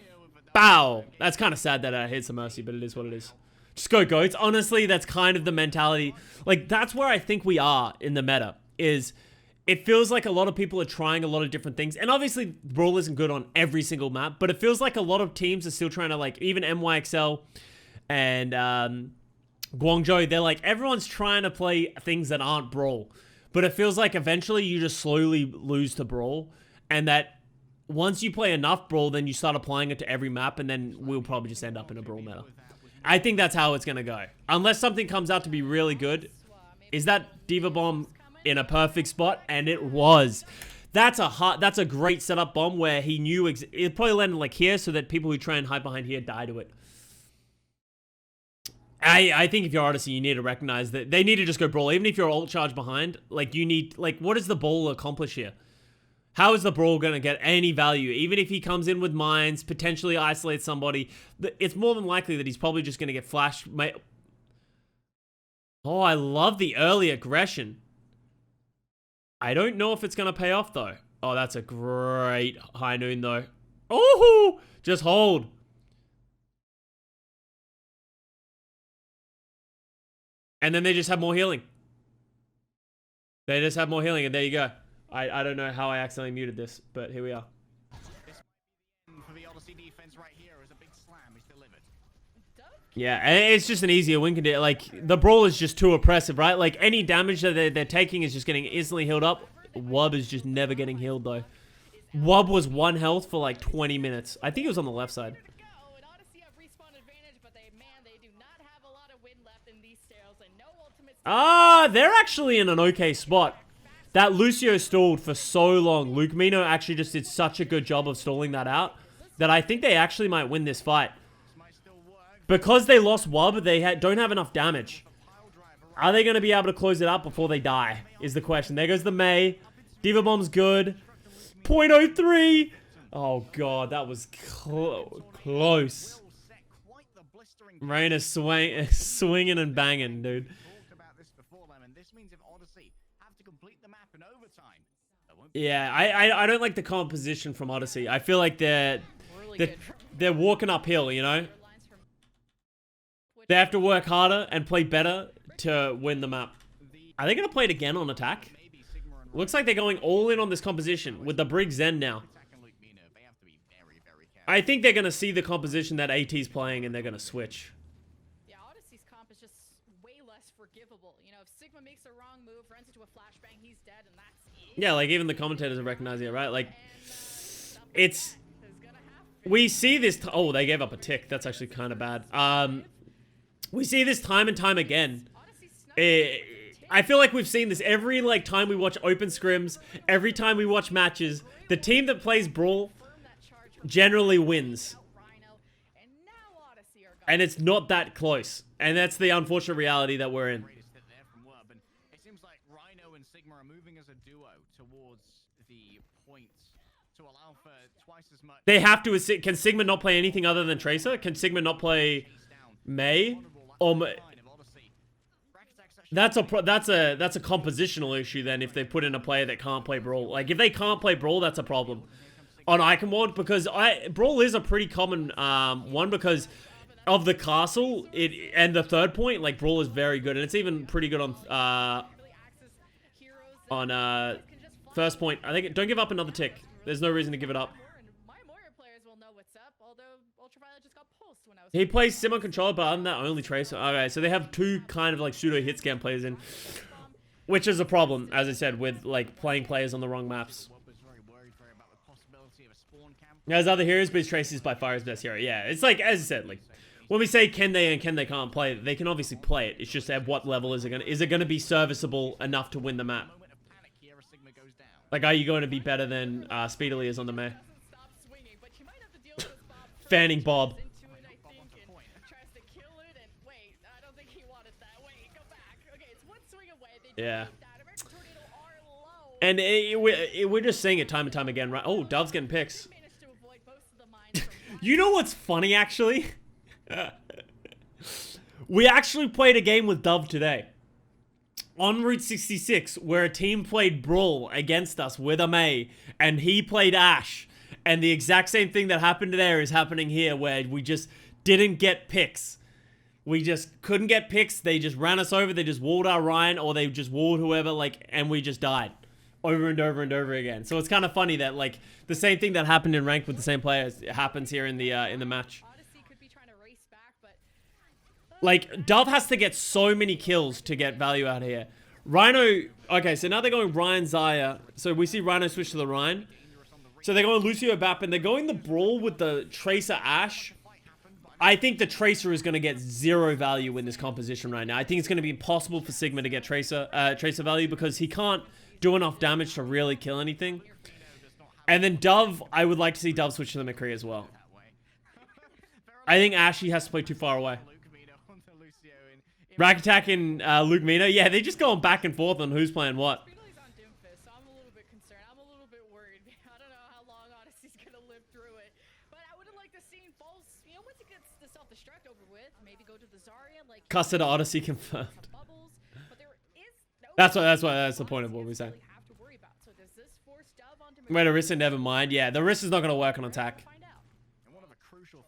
Bow! That's kind of sad that I hit some mercy, but it is what it is. Just go, goats. Honestly, that's kind of the mentality. Like, that's where I think we are in the meta, is it feels like a lot of people are trying a lot of different things. And obviously, Brawl isn't good on every single map, but it feels like a lot of teams are still trying to, like, even NYXL and Guangzhou, they're like, everyone's trying to play things that aren't Brawl. But it feels like eventually you just slowly lose to Brawl, and that once you play enough Brawl, then you start applying it to every map, and then we'll probably just end up in a Brawl meta. I think that's how it's going to go. Unless something comes out to be really good. Is that Diva Bomb in a perfect spot? And it was. That's a great setup bomb where he knew it probably landed like here so that people who try and hide behind here die to it. I think if you're Odyssey, you need to recognize that they need to just go Brawl. Even if you're ult charge behind, like you need, like, what does the Brawl accomplish here? How is the Brawl going to get any value? Even if he comes in with mines, potentially isolates somebody, it's more than likely that he's probably just going to get flashed. Oh, I love the early aggression. I don't know if it's going to pay off, though. Oh, that's a great high noon, though. Oh, just hold. And then they just have more healing. They just have more healing, and there you go. I don't know how I accidentally muted this, but here we are. For the Odyssey defense right here is a big slam is delivered. Yeah, and it's just an easier win condition. Like, the Brawl is just too oppressive, right? Like, any damage that they're taking is just getting instantly healed up. Wub is just never getting healed, though. Wub was 1 health for, like, 20 minutes. I think it was on the left side. They're actually in an okay spot. That Lucio stalled for so long. Luke Mino actually just did such a good job of stalling that out that I think they actually might win this fight. Because they lost Wub, they don't have enough damage. Are they going to be able to close it up before they die, is the question. There goes the May. Diva Bomb's good. 0.03. Oh, God, that was close. Rain swinging and banging, dude. Yeah, I don't like the composition from Odyssey. I feel like they're walking uphill, you know? They have to work harder and play better to win the map. Are they going to play it again on attack? Looks like they're going all in on this composition with the Brig Zen now. I think they're going to see the composition that AT's playing and they're going to switch. Yeah, Odyssey's comp is just way less forgivable. You know, if Sigma makes a wrong move, runs into a flashbang, he's dead, and that's it. Yeah, like even the commentators are recognizing it, right? Like, it's... We see this... Oh, they gave up a tick. That's actually kind of bad. We see this time and time again. I feel like we've seen this every time we watch open scrims, every time we watch matches. The team that plays Brawl generally wins. And it's not that close. And that's the unfortunate reality that we're in. It seems like Rhino and Sigma are moving as a duo towards the point to allow for twice as much. They have to. Can Sigma not play anything other than Tracer? Can Sigma not play May? That's a compositional issue then if they put in a player that can't play Brawl. Like if they can't play Brawl, that's a problem on Icon Ward, because Brawl is a pretty common one because of the castle and the third point. Like Brawl is very good, and it's even pretty good on first point. I think don't give up another tick. There's no reason to give it up. He plays Sim on controller, but other than that, only Tracer. Okay, so they have two kind of like pseudo hit scan players in. Which is a problem, as I said, with like playing players on the wrong maps. There's other heroes, but Tracy is by far his best hero. Yeah, it's like, as I said, like, when we say can they and can they can't play, they can obviously play it. It's just at what level is it gonna be serviceable enough to win the map? Like, are you going to be better than Speedily is on the May? Fanning Bob. Yeah. And we're just seeing it time and time again, right? Oh, Dove's getting picks. You know what's funny, actually? We actually played a game with Dove today. On Route 66, where a team played Brawl against us with a May, and he played Ash. And the exact same thing that happened there is happening here, where we just didn't get picks. We just couldn't get picks. They just ran us over. They just walled our Ryan, or they just walled whoever, like, and we just died. Over and over and over again. So it's kind of funny that, like, the same thing that happened in ranked with the same players happens here in the match. Like, Dove has to get so many kills to get value out here. Rhino, okay, so now they're going Ryan Zaya. So we see Rhino switch to the Ryan. So they're going Lucio Bap, and they're going the Brawl with the Tracer Ash. I think the Tracer is going to get zero value in this composition right now. I think it's going to be impossible for Sigma to get Tracer value because he can't do enough damage to really kill anything. And then Dove, I would like to see Dove switch to the McCree as well. I think Ashy has to play too far away. Rack Attack and Luke Mina, yeah, they're just going back and forth on who's playing what. On Doomfist, so I'm a little bit concerned. I'm a little bit worried. I don't know how long Odyssey's gonna live through it, but I would have liked to see Pulse, you know, once he gets the self-destruct over with, maybe go to the Zarya, like Custa to Odyssey confirmed. Bubbles, but there is no That's the point of what we say. have to worry about. So does this force Dove onto Wait, Orisa, never mind. Yeah, the Orisa is not going to work on attack.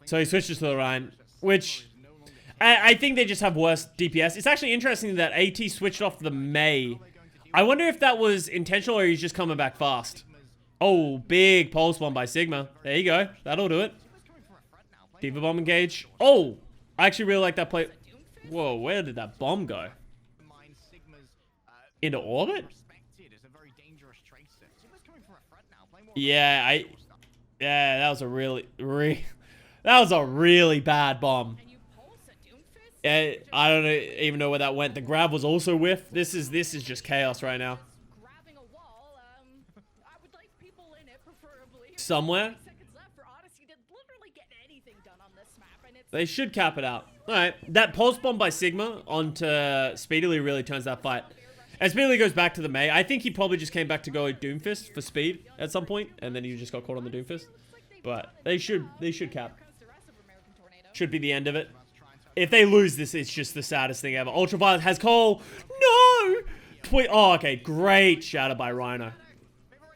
So he switches to the Ryan, which I think they just have worse DPS. It's actually interesting that AT switched off the May. I wonder if that was intentional or he's just coming back fast. Oh, big pulse bomb by Sigma. There you go. That'll do it. Diva bomb engage. Oh, I actually really like that play. Whoa, where did that bomb go? Into orbit? Yeah, that was a really bad bomb. Yeah, I don't even know where that went. The grab was also whiff. This is just chaos right now. grabbing a wall. I would like people in it, preferably. Somewhere. Seconds left for Odyssey to literally get anything done on this map, and it's They should cap it out. Alright, that pulse bomb by Sigma onto Speedily really turns that fight. And Speedily goes back to the May. I think he probably just came back to go Doomfist for speed at some point, and then he just got caught on the Doomfist. But they should cap. comes the rest of American Tornado. Should be the end of it. If they lose this, it's just the saddest thing ever. Ultraviolet has Cole. No! Oh, okay. Great shatter by Rhino.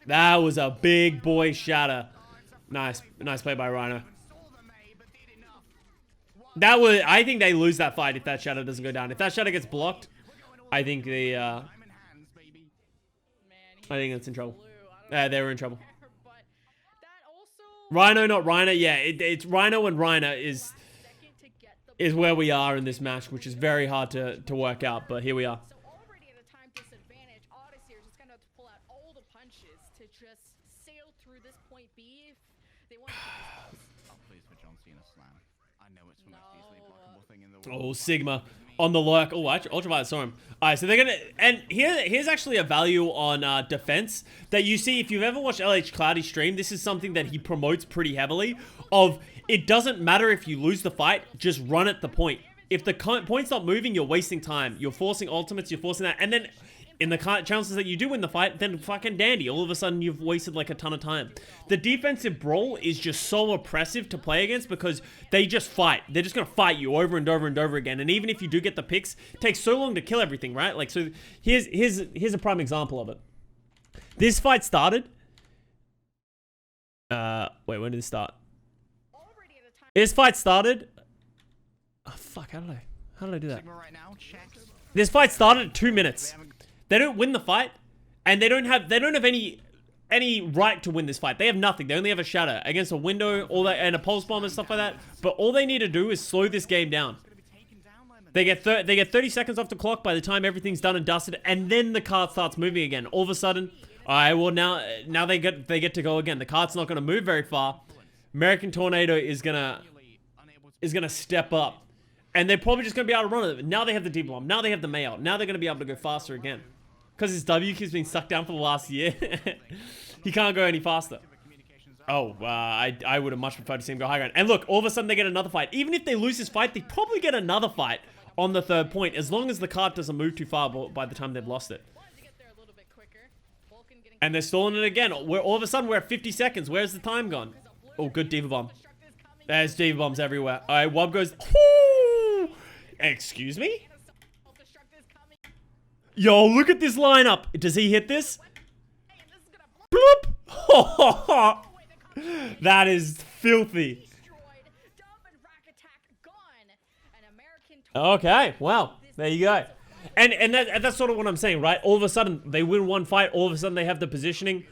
That was a big boy shatter. Nice play by Rhino. That was. I think they lose that fight if that shatter doesn't go down. If that shatter gets blocked, I think the. I think it's in trouble. They were in trouble. But that also Rhino, not Rhino. Yeah, it's Rhino and Rhino is where we are in this match, which is very hard to work out, but here we are. So already at a time disadvantage, Odyssey are just gonna have to pull out all the punches to just sail through this point B if they want to keep this close. Oh, please for John Cena slam. I know it's the most easily blockable thing in the world. Oh, Sigma on the lurk. Oh, actually, Ultraviolet saw him. All right, so they're gonna, and here's actually a value on defense that you see if you've ever watched LH Cloudy stream. This is something that he promotes pretty heavily. Of it doesn't matter if you lose the fight, just run at the point. If the point's not moving, you're wasting time. You're forcing ultimates. You're forcing that, and then in the chances that you do win the fight, then fucking dandy. All of a sudden, you've wasted like a ton of time. The defensive brawl is just so oppressive to play against because they just fight. They're just gonna fight you over and over and over again. And even if you do get the picks, it takes so long to kill everything, right? Like, so here's a prime example of it. This fight started. Wait, when did it start? This fight started. Oh fuck! How did I do that? Sigma right now checks. This fight started at 2 minutes. They don't win the fight, and they don't have any right to win this fight. They have nothing. They only have a shatter against a window, all that, and a pulse bomb and stuff like that. But all they need to do is slow this game down. They get 30 seconds off the clock by the time everything's done and dusted, and then the cart starts moving again. All of a sudden, all right, well now they get to go again. The cart's not going to move very far. American Tornado is gonna step up, and they're probably just going to be able to run it. Now they have the deep bomb. Now they have the Mayo. Now they're going to be able to go faster again, because his W keeps being sucked down for the last year. He can't go any faster. Oh, I would have much preferred to see him go high ground. And look, all of a sudden they get another fight. Even if they lose this fight, they probably get another fight on the third point, as long as the cart doesn't move too far by the time they've lost it. And they're stalling it again. All of a sudden we're at 50 seconds. Where's the time gone? Oh, good Diva Bomb. There's Diva Bombs everywhere. All right, Wob goes, whoo! Excuse me? Yo, look at this lineup. Does he hit this? Bloop! That is filthy. Okay, well, there you go. And that's sort of what I'm saying, right? All of a sudden, they win one fight. All of a sudden, they have the positioning.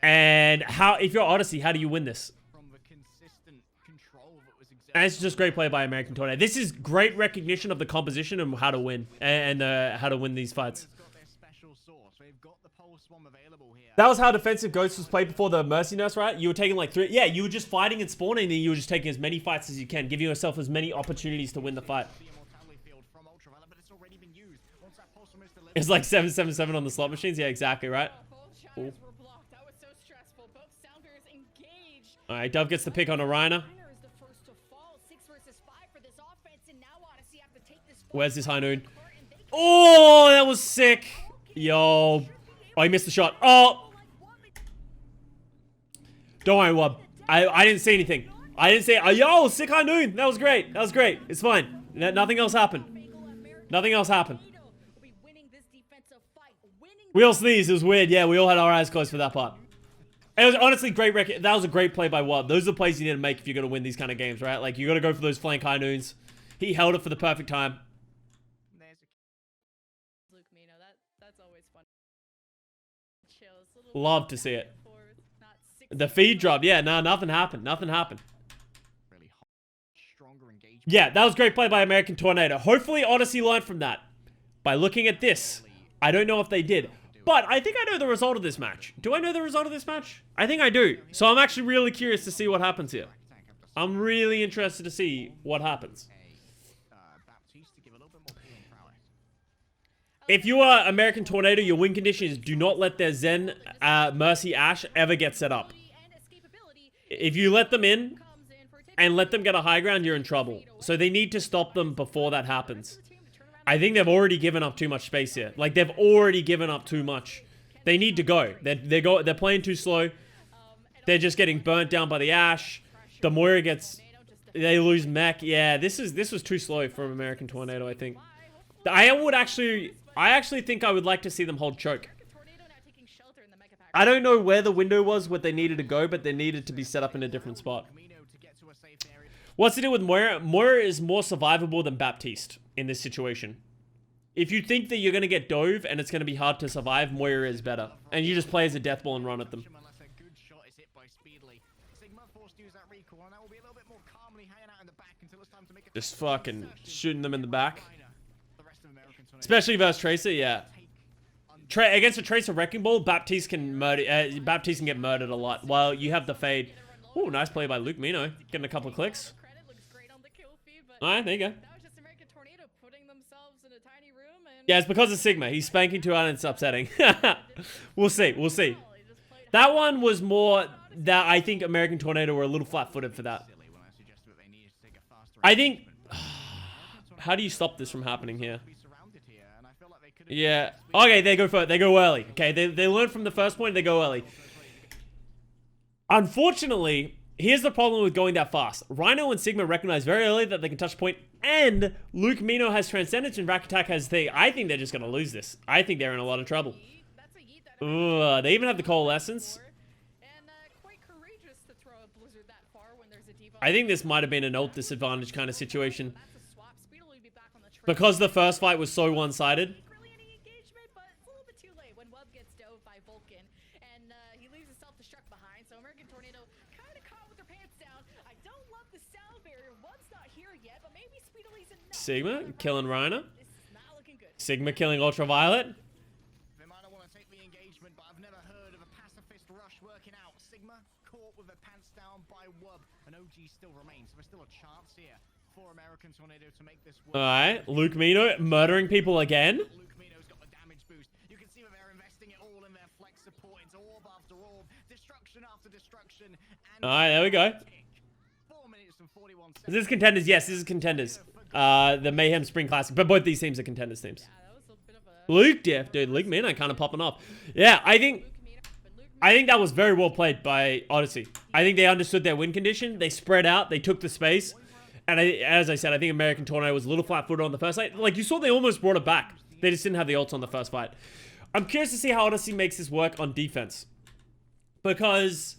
And if you're Odyssey, how do you win this? And it's just great play by American Tornado. This is great recognition of the composition and how to win. And how to win these fights. That was how defensive Ghost was played before the Mercy Nurse, right? You were taking like 3... Yeah, you were just fighting and spawning, and then you were just taking as many fights as you can, giving yourself as many opportunities to win the fight. It's like 777 on the slot machines. Yeah, exactly, right? Ooh. Alright, Dove gets the pick on Oriana. Where's this high noon? Oh, that was sick. Yo. Oh, he missed the shot. Oh. Don't worry, Wob. I didn't see anything. I didn't see... yo, sick high noon. That was great. That was great. It's fine. Nothing else happened. Nothing else happened. We all sneezed. It was weird. Yeah, we all had our eyes closed for that part. It was honestly great. That was a great play by Wob. Those are the plays you need to make if you're going to win these kind of games, right? Like, you got to go for those flank high noons. He held it for the perfect time. That's always fun. Love to see it. The feed drop. Yeah, no, nothing happened. Nothing happened. Yeah, that was great play by American Tornado. Hopefully Odyssey learned from that. By looking at this. I don't know if they did. But I think I know the result of this match. Do I know the result of this match? I think I do. So I'm actually really curious to see what happens here. I'm really interested to see what happens. If you are American Tornado, your win condition is do not let their Zen Mercy Ash ever get set up. If you let them in and let them get a high ground, you're in trouble. So they need to stop them before that happens. I think they've already given up too much space here. Like, they've already given up too much. They need to go. They're playing too slow. They're just getting burnt down by the Ash. The Moira gets... They lose mech. Yeah, this was too slow from American Tornado, I think. I actually think I would like to see them hold choke. I don't know where the window was, what they needed to go, but they needed to be set up in a different spot. What's the deal with Moira? Moira is more survivable than Baptiste in this situation. If you think that you're going to get dove and it's going to be hard to survive, Moira is better. And you just play as a death ball and run at them. Just fucking shooting them in the back. Especially versus Tracer, yeah. Against a Tracer Wrecking Ball, Baptiste can get murdered a lot. While you have the fade. Ooh, nice play by Luke Mino. Getting a couple of clicks. Alright, there you go. Yeah, it's because of Sigma. He's spanking too hard and it's upsetting. We'll see, we'll see. That one was more that I think American Tornado were a little flat-footed for that. I think... How do you stop this from happening here? Yeah. Okay, they go early. Okay, they learn from the first point, they go early. Unfortunately, here's the problem with going that fast. Rhino and Sigma recognize very early that they can touch point, and Luke Mino has Transcendence and Rack Attack has thing. I think they're just going to lose this. I think they're in a lot of trouble. Ugh, they even have the Coalescence. I think this might have been an ult disadvantage kind of situation. Because the first fight was so one-sided. too late when Wub gets dove by Vulcan, and he leaves his self-destruct behind. So American Tornado kind of caught with their pants down. I don't love the sound barrier. Wub's not here yet, but maybe Speedily enough. Sigma killing Reiner. This is not looking good. Sigma killing Ultraviolet. They might not want to take the engagement, but I've never heard of a pacifist rush working out. Sigma caught with their pants down by Wub, and OG still remains. So there's still a chance here for American Tornado to make this work. Alright, Luke Mino murdering people again. Luke Mino's got the damage boost. You can see that they're investing it all in their flex support. It's orb after orb, destruction after destruction. Alright, there we go. 4 minutes and 41 seconds. Is this contenders? Yes, this is contenders. The Mayhem Spring Classic. But both these teams are contenders teams. Yeah, that was a bit of a Luke Diff, dude. Luke Mino kind of popping off. Yeah, I think that was very well played by Odyssey. I think they understood their win condition. They spread out. They took the space. And as I said, I think American Tornado was a little flat-footed on the first fight. Like, you saw they almost brought it back. They just didn't have the ults on the first fight. I'm curious to see how Odyssey makes this work on defense. Because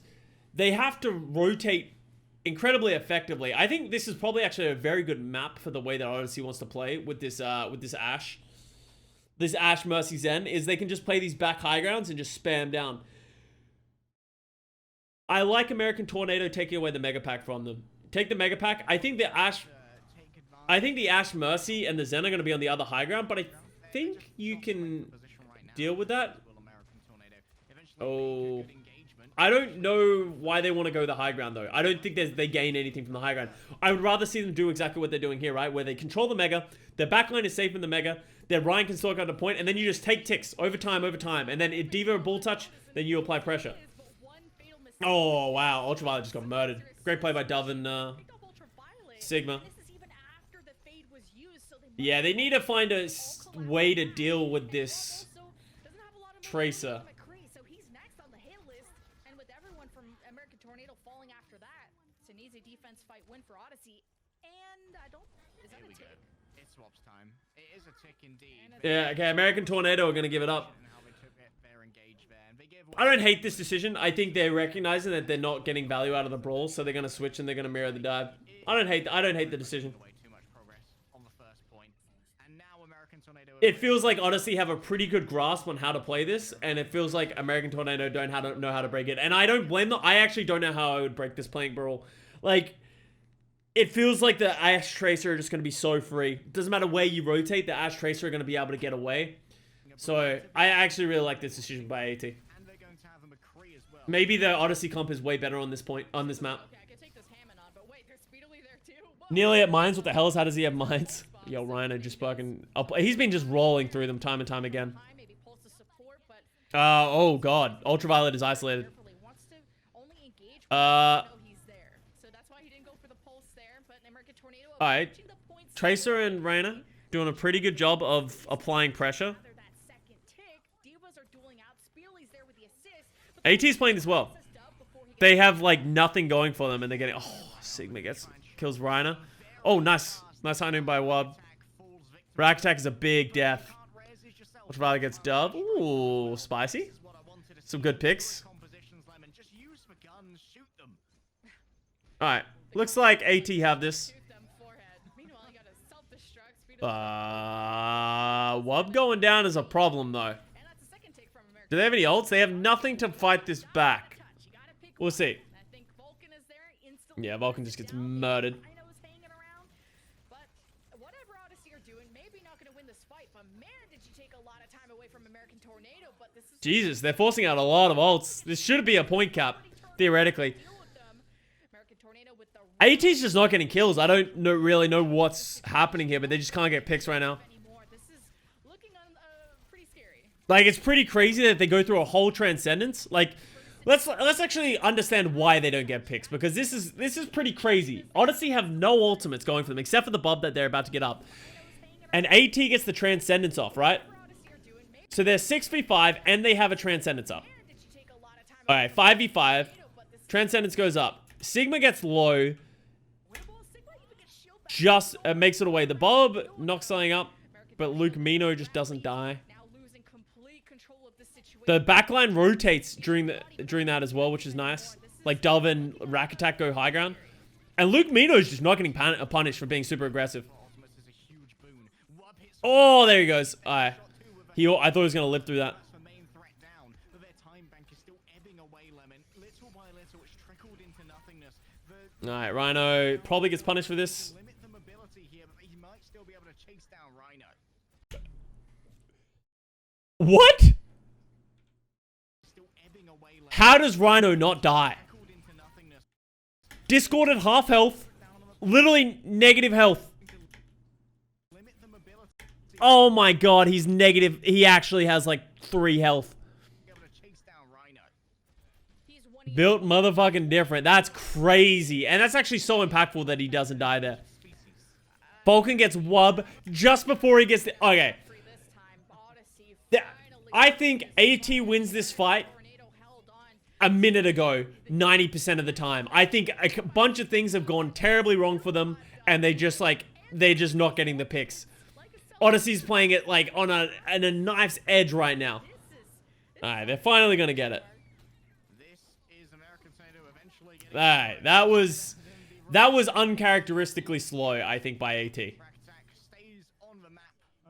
they have to rotate incredibly effectively. I think this is probably actually a very good map for the way that Odyssey wants to play with this Ashe. This Ashe Mercy Zen is they can just play these back high grounds and just spam down. I like American Tornado taking away the Mega Pack from them. Take the Mega Pack. I think the Ashe Mercy and the Zen are going to be on the other high ground, but I think you can deal with that. Oh, I don't know why they want to go the high ground though. I don't think they gain anything from the high ground. I would rather see them do exactly what they're doing here, right? Where they control the Mega, their backline is safe in the Mega, their Ryan can still go to point, and then you just take ticks over time, and then if Diva or Bull touch, then you apply pressure. Oh wow, Ultraviolet just got murdered. Great play by Dove and Sigma. Yeah, they need to find a way to deal with this Tracer. So he's next on the hit list, and with everyone from American Tornado falling after that, it's an easy defense fight win for Odyssey. And I don't. Is that a tick? It's swaps time. It is a tick indeed. Yeah, okay, American Tornado are going to give it up. I don't hate this decision. I think they're recognizing that they're not getting value out of the brawl, so they're going to switch and they're going to mirror the dive. I don't hate the decision. It feels like Odyssey have a pretty good grasp on how to play this, and it feels like American Tornado don't know how to break it. And I don't blame them. I actually don't know how I would break this playing brawl. Like, it feels like the Ashe Tracer are just going to be so free. It doesn't matter where you rotate, the Ashe Tracer are going to be able to get away. So, I actually really like this decision by AT. Maybe the Odyssey comp is way better on this on this map. Okay, I can take this Hammond on, but wait, there's Speedily there too. Whoa. Nearly at mines. What the hell? How does he have mines? Yo, Rhino just fucking... He's been just rolling through them time and time again. Maybe pulse the support, but Oh, God. Ultraviolet is isolated. carefully wants to only engage when they know he's there. So that's why he didn't go for the pulse there, but American Tornado Alright. approaching the points Tracer and Reyna doing a pretty good job of applying pressure. after that second tick. Divas are dueling out. Speedly's there with the assist. But AT's playing this well. assist up before he gets They have, like, nothing going for them, and they're getting... Oh, Sigma kills Reyna. Oh, nice. Nice hunting by Wub. Rack attack is a big death. Ultraviolet gets dub. Ooh, spicy. Some good picks. Alright. Looks like AT have this. shoot them forehead. Meanwhile, he got a self-destruct. Wub going down is a problem, though. And that's the second tick from American. Do they have any ults? They have nothing to fight this back. You gotta pick We'll one. see. I think Vulcan is there instantly. Yeah, Vulcan just gets down. murdered. Rhino's hanging around, but whatever Odyssey are doing, maybe not gonna win this fight. But man, did you take a lot of time away from American Tornado? But this is Jesus, they're forcing out a lot of ults. This should be a point cap, theoretically. deal with them. American Tornado with the AT's just not getting kills. I don't really know what's happening here, but they just can't get picks right now. anymore. This is looking pretty scary. Like, it's pretty crazy that they go through a whole transcendence. Like, let's actually understand why they don't get picks, because this is pretty crazy. Odyssey have no ultimates going for them except for the bub that they're about to get up, and AT gets the transcendence off, right? Odyssey are doing. Maybe So they're 6v5 and they have a transcendence up. did you take a lot of time All right, 5v5. but this Transcendence goes up. Sigma gets low. Winnable Sigma even gets shield back. Just makes it away. The Bob knocks something up, but Luke Mino just doesn't die. Now losing complete control of the situation. The backline rotates during that as well, which is nice. Like Dove and Rack Attack go high ground. And Luke Mino's just not getting punished for being super aggressive. Oh, there he goes. I thought he was going to live through that. Alright, Rhino probably gets punished for this. Limit the mobility here, but he might still be able to chase down Rhino. What? Still ebbing away left. How does Rhino not die? Tackled into nothingness. Discord at half health. Literally negative health. Limit the mobility. Oh my god, he's negative. He actually has like 3 health. Be able to chase down Rhino. He's one Built motherfucking different. That's crazy. And that's actually so impactful that he doesn't die there. Vulcan gets wub just before he gets the... Okay. free this time. Odyssey Th- finally I think AT wins this fight Tornado held on. a minute ago, 90% of the time. I think a bunch of things have gone terribly wrong for them, and they just like, they're just not getting the picks. Odyssey's playing it like on a knife's edge right now. Alright, they're finally gonna get it. This is American Tornado eventually getting Alright, that was uncharacteristically slow, I think, by AT. Crack attack stays on the map,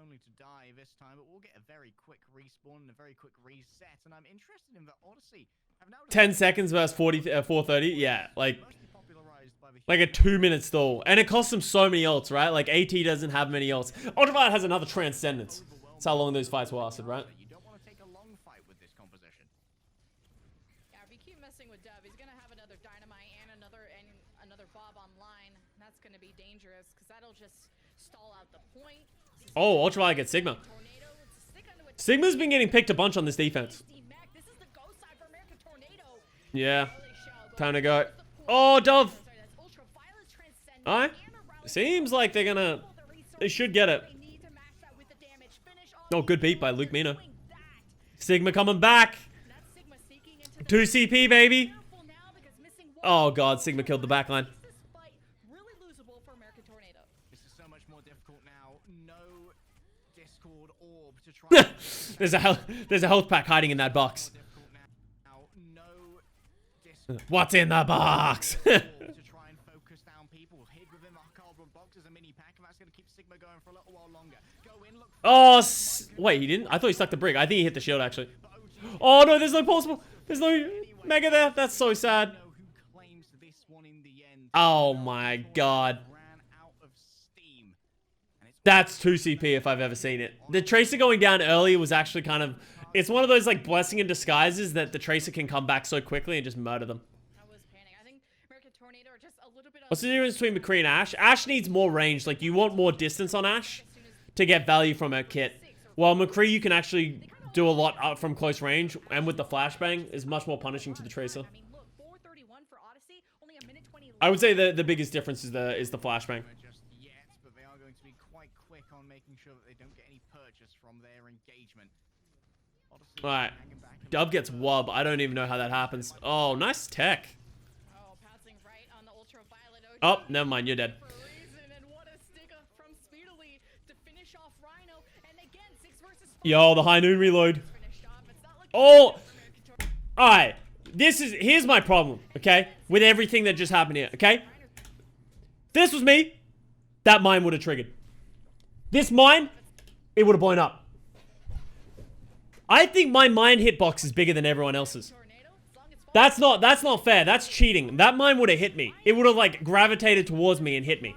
only to die this time, but we'll get a very quick respawn and a very quick reset. And I'm interested in the Odyssey. Have now 10 seconds versus 430, yeah, like mostly popularized by the a 2-minute stall. And it costs him so many ults, right? Like, AT doesn't have many ults. Ultraviolet has another Transcendence. That's how long those fights lasted, right? You don't want to take a long fight with this composition. Yeah, if you keep messing with Dub, he's gonna have another Dynamite and another Bob online. And that's gonna be dangerous because that'll just stall out the point. Oh, Ultraviolet gets Sigma. Tornado, it's stick under a Sigma's been getting picked a bunch on this defense. Mac. This is the ghost side for American Tornado. Yeah. Really shall go. Time to go. Oh, Dove. Sorry, that's Ultraviolet Transcendent Alright. and a Rally. Seems like they're gonna... They should get it. They need to match that with the damage. Finish off Oh, good beat by Luke Mina. doing that. Sigma coming back. That's Sigma sneaking into the 2 CP, baby. careful now because missing one Oh, God. Sigma killed the backline. makes this fight really losable for American Tornado. This is so much more difficult now. No Discord orb to try and There's a health pack hiding in that box. difficult now. No Discord What's in the box? orb to try and focus down people. Hid within the cardboard box is a mini pack, and that's going to keep Sigma going for a little while longer. Go in, look for Oh, wait, he didn't? I thought he stuck the brick. I think he hit the shield, actually. Oh, no, there's no possible. There's no mega there. That's so sad. know who claims this one in the end. Oh, my God. Ran out of steam. And it's That's 2 CP if I've ever seen it. The Tracer going down early was actually kind of... It's one of those, like, blessing in disguises that the Tracer can come back so quickly and just murder them. I was panicking. I think American Tornado are just a little bit What's the difference between McCree and Ash? Ash needs more range. Like, you want more distance on Ash to get value from her kit. While McCree, you can actually do a lot up from close range, and with the flashbang, is much more punishing to the Tracer. I mean, look, 431 for Odyssey, only a minute 20 left. I would say the biggest difference is the flashbang. just yet, but they are going to be quite quick on making sure that they don't get any purchase from their engagement. Odyssey Alright. hanging back and Dub gets wub. I don't even know how that happens. Oh, nice tech. Oh, passing right on the ultraviolet. Oh, never mind. You're dead. For a reason, and what a stick up from Speedily to finish off Rhino. And again, 6 versus 5 Yo, the high noon reload. finished off. It's not looking Oh! good for American Tornado. Alright. Here's my problem, okay? With everything that just happened here, okay? If this was me, that mine would have triggered. This mine, it would have blown up. I think my mine hitbox is bigger than everyone else's. Tornado, as long as That's not fair. That's cheating. That mine would have hit me. It would have like gravitated towards me and hit me.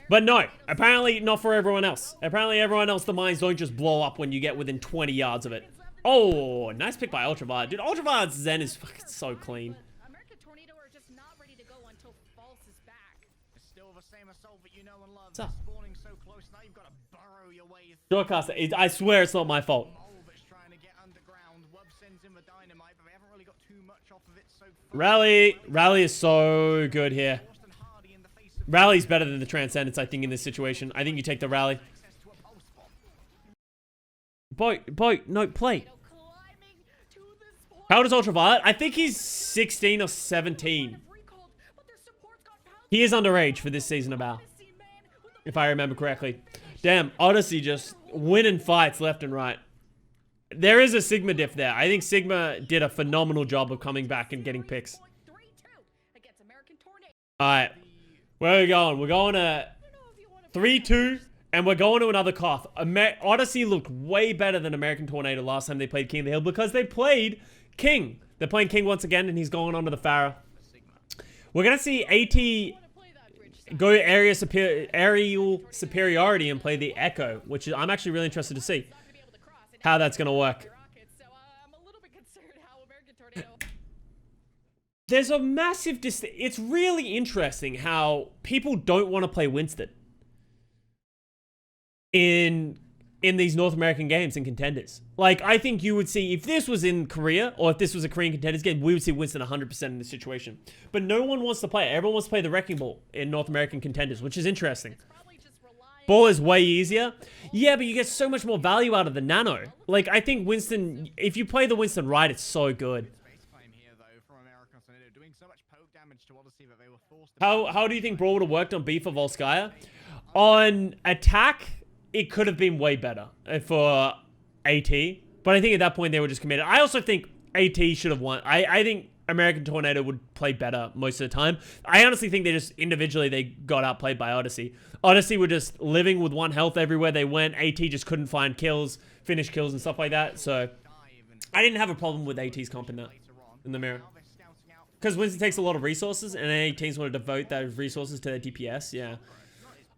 But no, apparently not for everyone else. Apparently everyone else, the mines don't just blow up when you get within 20 yards of it. Oh, nice pick by Ultraviolet. Dude, Ultraviolet's Zen is fucking so clean. American Tornado are just not ready to go until False is back. it's still the same assault that you know and love. up? Spawning so close now, you've got to burrow your way Shortcaster, I swear it's not my fault. through that's trying to get underground. Wub sends in the dynamite, but they haven't really got too much off of it so far. Rally is so good here. Austin Hardy in the face of Rally's better than the Transcendence, I think, in this situation. I think you take the Rally. access to a pulse bomb. Boat, no, play. Tornado climbing to this point. How old is Ultraviolet? I think he's 16 or 17. Recalled, but their support's got pounced. He is underage for this season of Bow, Odyssey, man, with the if I remember correctly. Damn, Odyssey just winning fights left and right. There is a Sigma diff there. I think Sigma did a phenomenal job of coming back and getting picks. 3-2 against American Tornado. Alright, where are we going? We're going to 3-2, and we're going to another Koth. Odyssey looked way better than American Tornado last time they played King of the Hill because they played King. They're playing King once again, and he's going on to the Farah. We're going to see AT go aerial superiority and play the Echo, which is, I'm actually really interested to see how that's going to work. There's a massive it's really interesting how people don't want to play Winston in these North American games and contenders. Like, I think you would see, if this was in Korea, or if this was a Korean contenders game, we would see Winston 100% in this situation. But no one wants to play it. Everyone wants to play the Wrecking Ball in North American contenders, which is interesting. Ball is way easier. Yeah, but you get so much more value out of the Nano. Like, I think Winston, if you play the Winston right, it's so good. How do you think Brawl would have worked on B for Volskaya? On attack, it could have been way better for AT. But I think at that point they were just committed. I also think AT should have won. I think American Tornado would play better most of the time. I honestly think they just individually they got outplayed by Odyssey. Odyssey were just living with 1 health everywhere they went. AT just couldn't find kills, finish kills and stuff like that. So I didn't have a problem with AT's comp in the mirror. Because Winston takes a lot of resources, and any teams want to devote those resources to their DPS. Yeah,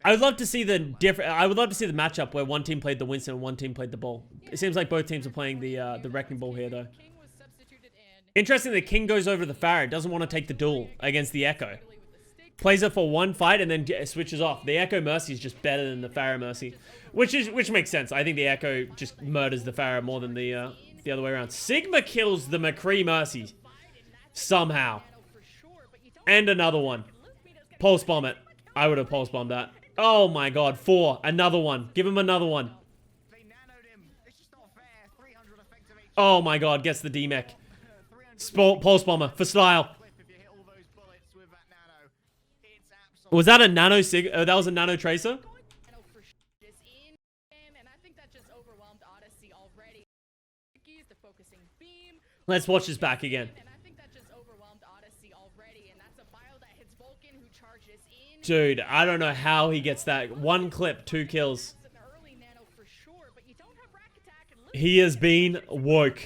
I would love to see the matchup where one team played the Winston and one team played the Ball. It seems like both teams are playing the Wrecking Ball here, though. Interesting, the King goes over to the Pharah. Doesn't want to take the duel against the Echo. Plays it for 1 fight and then switches off. The Echo Mercy is just better than the Pharah Mercy, which makes sense. I think the Echo just murders the Pharah more than the other way around. Sigma kills the McCree Mercy. Somehow. And another one. Pulse bomb it. I would have pulse bombed that. Oh my god. 4. Another one. Give him another one. Oh my god. Gets the D-Mech. Pulse bomber for style. Was that a nano sig? That was a nano tracer? Let's watch this back again. Dude, I don't know how he gets that. 1 clip, 2 kills. He has been woke.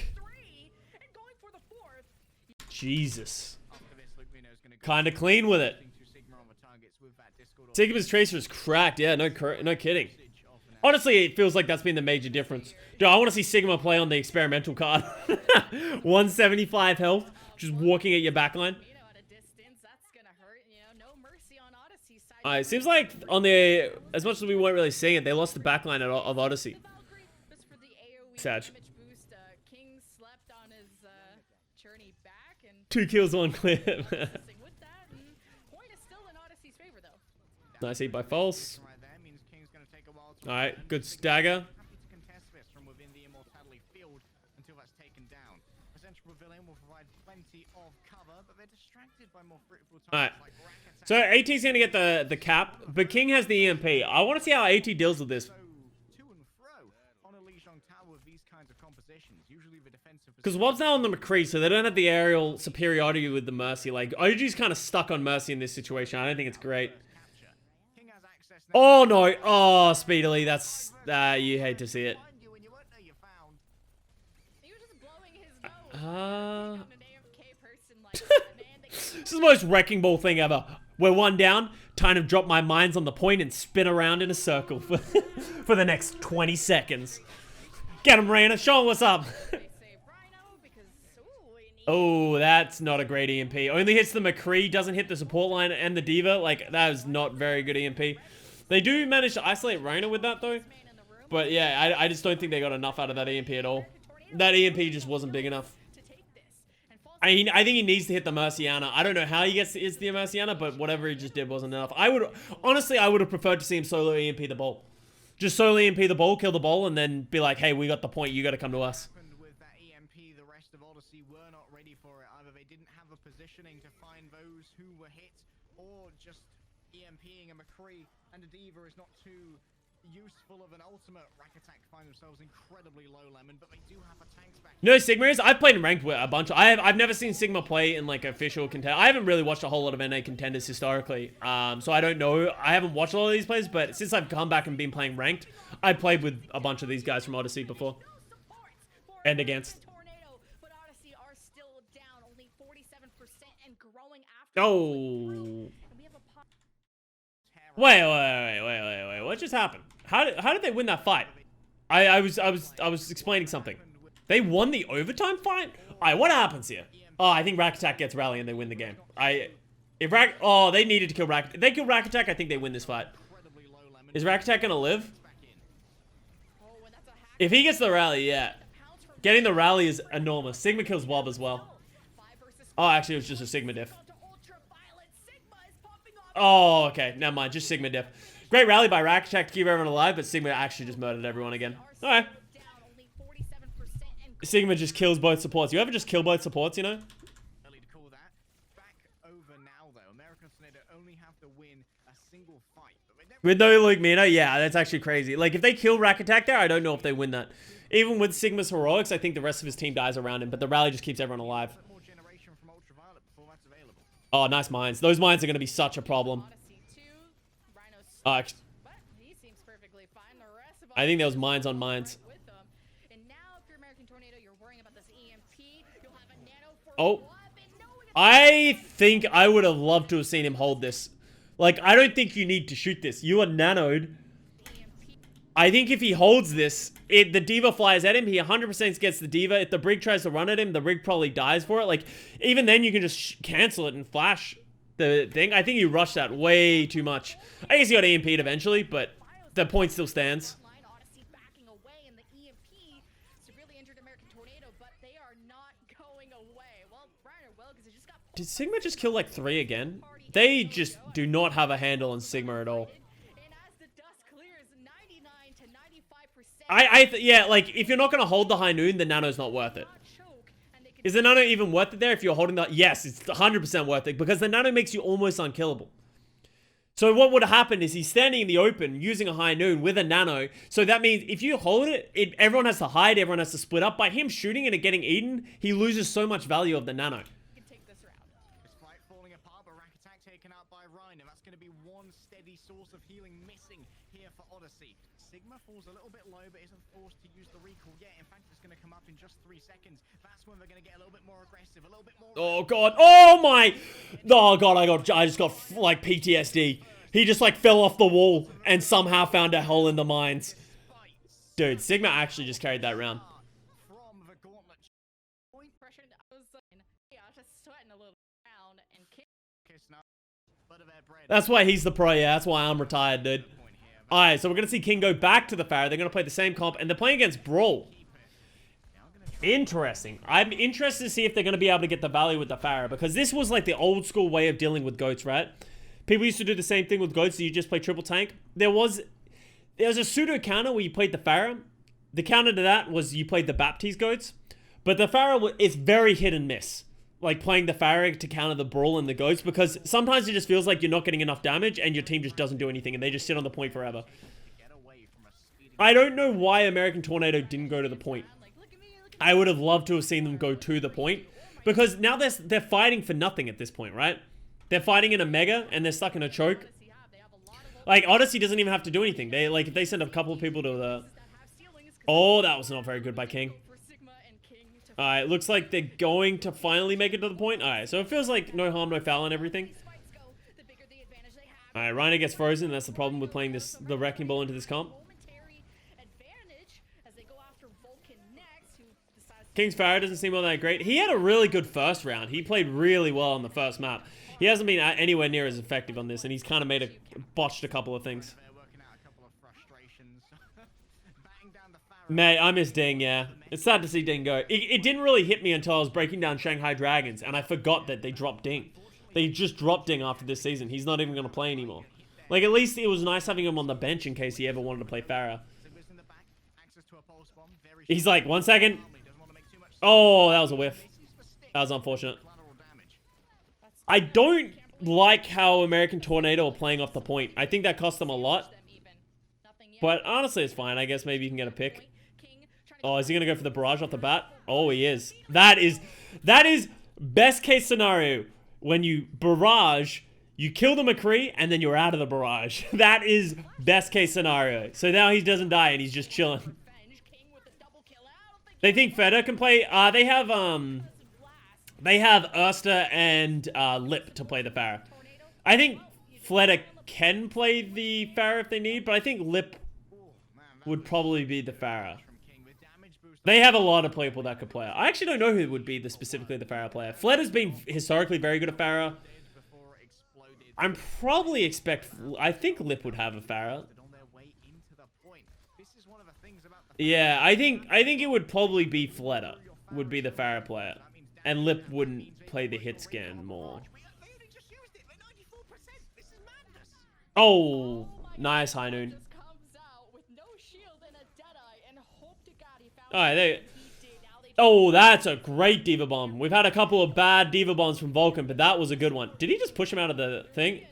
Jesus. Kind of clean with it. Sigma's tracer is cracked. Yeah, no kidding. Honestly, it feels like that's been the major difference. Dude, I want to see Sigma play on the experimental card. 175 health, just walking at your backline. It seems like on the, as much as we weren't really seeing it, they lost the backline of Odyssey. Sad. 2 kills, 1 clip. Nice hit by False. Alright, good stagger. Alright. So AT's gonna get the cap, but King has the EMP. I want to see how AT deals with this. Because Wob's now on the McCree, so they don't have the aerial superiority with the Mercy. Like, OG's kind of stuck on Mercy in this situation. I don't think it's great. Oh, no. Oh, speedily. That's... you hate to see it. This is the most Wrecking Ball thing ever. We're 1 down. Time to drop my mines on the point and spin around in a circle for the next 20 seconds. Get him, Raina. Show him what's up. Oh, that's not a great EMP. Only hits the McCree, doesn't hit the support line and the Diva. Like, that is not very good EMP. They do manage to isolate Raina with that, though. But, yeah, I just don't think they got enough out of that EMP at all. That EMP just wasn't big enough. I think he needs to hit the Merciana. I don't know how he gets the Merciana, but whatever he just did wasn't enough. Honestly, I would have preferred to see him solo EMP the ball. Just solo EMP the ball, kill the ball, and then be like, hey, we got the point, you got to come to us. With that EMP, the rest of Odyssey were not ready for it. Either they didn't have a positioning to find those who were hit, or just EMPing a McCree and a Diva is not too useful of an ultimate. Rack Attack find themselves incredibly low, Lemon, but they do have a tanks back. No, Sigma is. I've played in ranked with a bunch. I've never seen Sigma play in like official contender. I haven't really watched a whole lot of NA contenders historically, so I don't know. I haven't watched a lot of these players, but since I've come back and been playing ranked, I've played with a bunch of these guys from Odyssey before, and against. But Odyssey are still down only 47% and growing Oh. And we have a pop. Wait. What just happened? How did they win that fight? I was explaining something. They won the overtime fight? Alright, what happens here? Oh, I think Rack Attack gets Rally and they win the game. Oh, they needed to kill Rack. If they kill Rack Attack, I think they win this fight. Is Rack Attack gonna live? If he gets the Rally, yeah. Getting the Rally is enormous. Sigma kills Wob as well. Oh, actually, it was just a Sigma diff. Oh, okay. Never mind. Just Sigma diff. Great rally by Rack Attack to keep everyone alive, but Sigma actually just murdered everyone again. Alright. Sigma just kills both supports. You ever just kill both supports, you know? With no Luke Mino, yeah, that's actually crazy. Like, if they kill Rack Attack there, I don't know if they win that. Even with Sigma's heroics, I think the rest of his team dies around him, but the rally just keeps everyone alive. Oh, nice mines. Those mines are going to be such a problem. I think there was mines on mines. Oh. I think I would have loved to have seen him hold this. Like, I don't think you need to shoot this. You are nanoed. I think if he holds this, the D.Va flies at him. He 100% gets the D.Va. If the Brig tries to run at him, the Brig probably dies for it. Like, even then, you can just cancel it and flash the thing. I think he rushed that way too much. I guess he got EMP'd eventually, but the point still stands. Did Sigma just kill like 3 again? They just do not have a handle on Sigma at all. Yeah, like, if you're not going to hold the High Noon, the Nano's not worth it. Is the Nano even worth it there if you're holding the... Yes, it's 100% worth it, because the Nano makes you almost unkillable. So what would happen is he's standing in the open using a High Noon with a Nano. So that means if you hold it, everyone has to hide, everyone has to split up. By him shooting and it getting eaten, he loses so much value of the Nano. Source of healing missing here for Odyssey. Sigma falls a little bit low, but isn't forced to use the recall yet. In fact, it's going to come up in just 3 seconds. That's when they're going to get a little bit more aggressive, a little bit more... Oh, God. Oh, my... Oh, God, I just got, like, PTSD. He just, like, fell off the wall and somehow found a hole in the mines. Dude, Sigma actually just carried that round. From the gauntlet point pressure, I was just sweating a little around and that's why he's the pro, yeah. That's why I'm retired, dude. Alright, so we're going to see King go back to the Pharaoh. They're going to play the same comp, and they're playing against Brawl. Interesting. I'm interested to see if they're going to be able to get the value with the Pharaoh, because this was like the old school way of dealing with goats, right? People used to do the same thing with goats, so you just play triple tank. There was a pseudo counter where you played the Pharaoh. The counter to that was you played the Baptiste goats. But the Pharaoh is very hit and miss. Like playing the Pharaoh to counter the Brawl and the goats, because sometimes it just feels like you're not getting enough damage and your team just doesn't do anything and they just sit on the point forever. I don't know why American Tornado didn't go to the point. I would have loved to have seen them go to the point, because now they're fighting for nothing at this point, right? They're fighting in a mega and they're stuck in a choke. Like Odyssey doesn't even have to do anything. They like if they send a couple of people to the... Oh, that was not very good by King. Alright, looks like they're going to finally make it to the point. Alright, so it feels like no harm, no foul and everything. Alright, Reiner gets frozen. That's the problem with playing the Wrecking Ball into this comp. King's Pharaoh doesn't seem all that great. He had a really good first round. He played really well on the first map. He hasn't been anywhere near as effective on this, and he's kind of botched a couple of things. Mate, I miss Ding, yeah. It's sad to see Ding go. It didn't really hit me until I was breaking down Shanghai Dragons, and I forgot that they dropped Ding. They just dropped Ding after this season. He's not even going to play anymore. Like, at least it was nice having him on the bench in case he ever wanted to play Pharaoh. He's like, 1 second. Oh, that was a whiff. That was unfortunate. I don't like how American Tornado are playing off the point. I think that cost them a lot. But honestly, it's fine. I guess maybe you can get a pick. Oh, is he going to go for the barrage off the bat? Oh, he is. That is best case scenario. When you barrage, you kill the McCree, and then you're out of the barrage. That is best case scenario. So now he doesn't die, and he's just chilling. They think Feta can play. They have They have Ursta and Lip to play the Pharah. I think Fleta can play the Pharah if they need, but I think Lip would probably be the Pharah. They have a lot of people that could play it. I actually don't know who would be specifically the Pharah player. Fleta's been historically very good at Pharah. I'm probably I think Lip would have a Pharah. Yeah, I think it would probably be Fleta would be the Pharah player. And Lip wouldn't play the hit scan more. Oh, nice High Noon. Alright, there. Oh, that's a great Diva Bomb. We've had a couple of bad Diva Bombs from Vulcan, but that was a good one. Did he just push him out of the thing?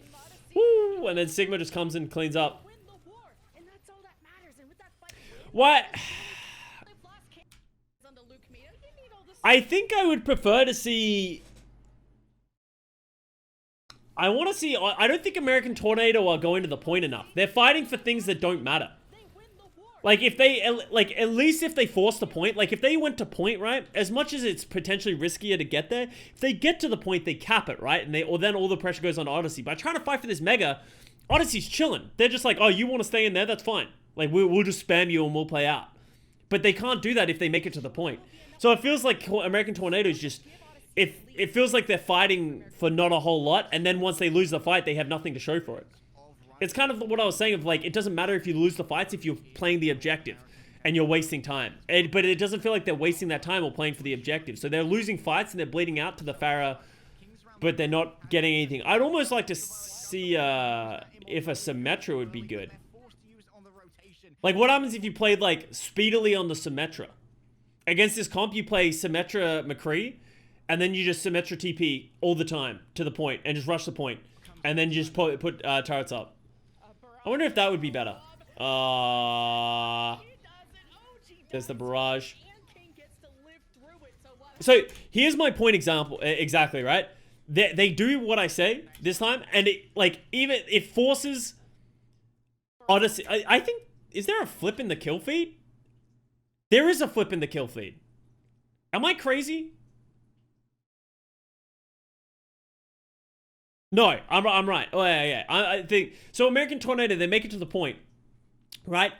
Woo! And then Sigma just comes and cleans up. What? I think I would prefer to see... I don't think American Tornado are going to the point enough. They're fighting for things that don't matter. Like, if they, at least if they force the point, like, if they went to point, right, as much as it's potentially riskier to get there, if they get to the point, they cap it, right, and then all the pressure goes on Odyssey. By trying to fight for this Mega, Odyssey's chilling. They're just like, oh, you want to stay in there? That's fine. Like, we'll just spam you and we'll play out. But they can't do that if they make it to the point. So it feels like American Tornadoes just, it feels like they're fighting for not a whole lot, and then once they lose the fight, they have nothing to show for it. It's kind of what I was saying of, like, it doesn't matter if you lose the fights if you're playing the objective and you're wasting time. But it doesn't feel like they're wasting that time or playing for the objective. So they're losing fights and they're bleeding out to the Pharah, but they're not getting anything. I'd almost like to see if a Symmetra would be good. Like, what happens if you played, like, speedily on the Symmetra? Against this comp, you play Symmetra McCree, and then you just Symmetra TP all the time to the point and just rush the point. And then you just put turrets up. I wonder if that would be better. There's the barrage. So here's my point exactly, right? They do what I say this time, and it forces Odyssey. I think, is there a flip in the kill feed? There is a flip in the kill feed. Am I crazy? No, I'm right. Oh, yeah. I think... So, American Tornado, they make it to the point, right?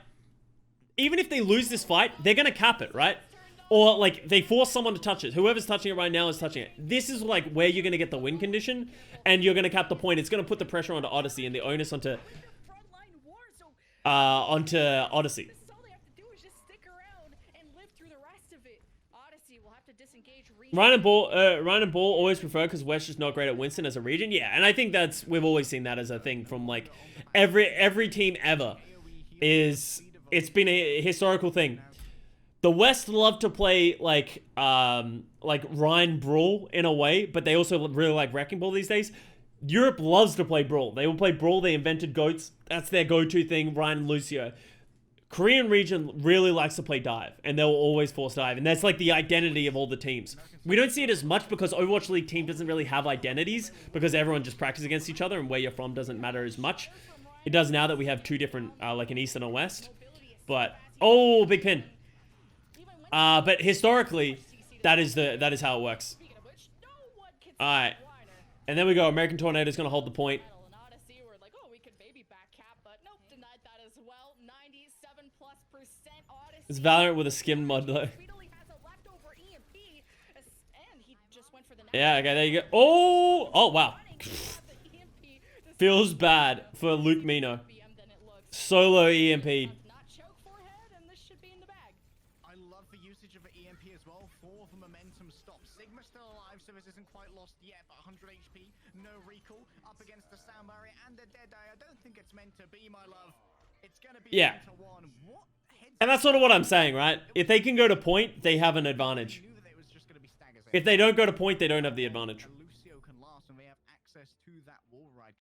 Even if they lose this fight, they're going to cap it, right? Or, like, they force someone to touch it. Whoever's touching it right now is touching it. This is, like, where you're going to get the win condition, and you're going to cap the point. It's going to put the pressure onto Odyssey and the onus onto Odyssey. Ryan and Ball always prefer because West is not great at Winston as a region. Yeah, and I think we've always seen that as a thing from, like, every team ever. It's been a historical thing. The West love to play like Ryan Brawl in a way, but they also really like Wrecking Ball these days. Europe loves to play Brawl. They will play Brawl. They invented goats. That's their go-to thing. Ryan and Lucio. Korean region really likes to play dive, and they'll always force dive, and that's like the identity of all the teams. We don't see it as much because Overwatch League team doesn't really have identities because everyone just practices against each other, and where you're from doesn't matter as much. It does now that we have two different, like an East and a West. But oh, big pin. But historically, that is how it works. All right, and then we go. American Tornado is gonna hold the point. It's Valorant with a skim mod though. Yeah, okay, there you go. Oh, wow. Feels bad for Luke Mino. Solo EMP. I love the usage of an EMP as well for the momentum stop. Sigma's still alive, so this isn't quite lost yet, but 100 HP, no recall, up against the sound barrier and the Deadeye. I don't think it's meant to be, my love. It's gonna be 1-1. What? And that's sort of what I'm saying, right? If they can go to point, they have an advantage. If they don't go to point, they don't have the advantage.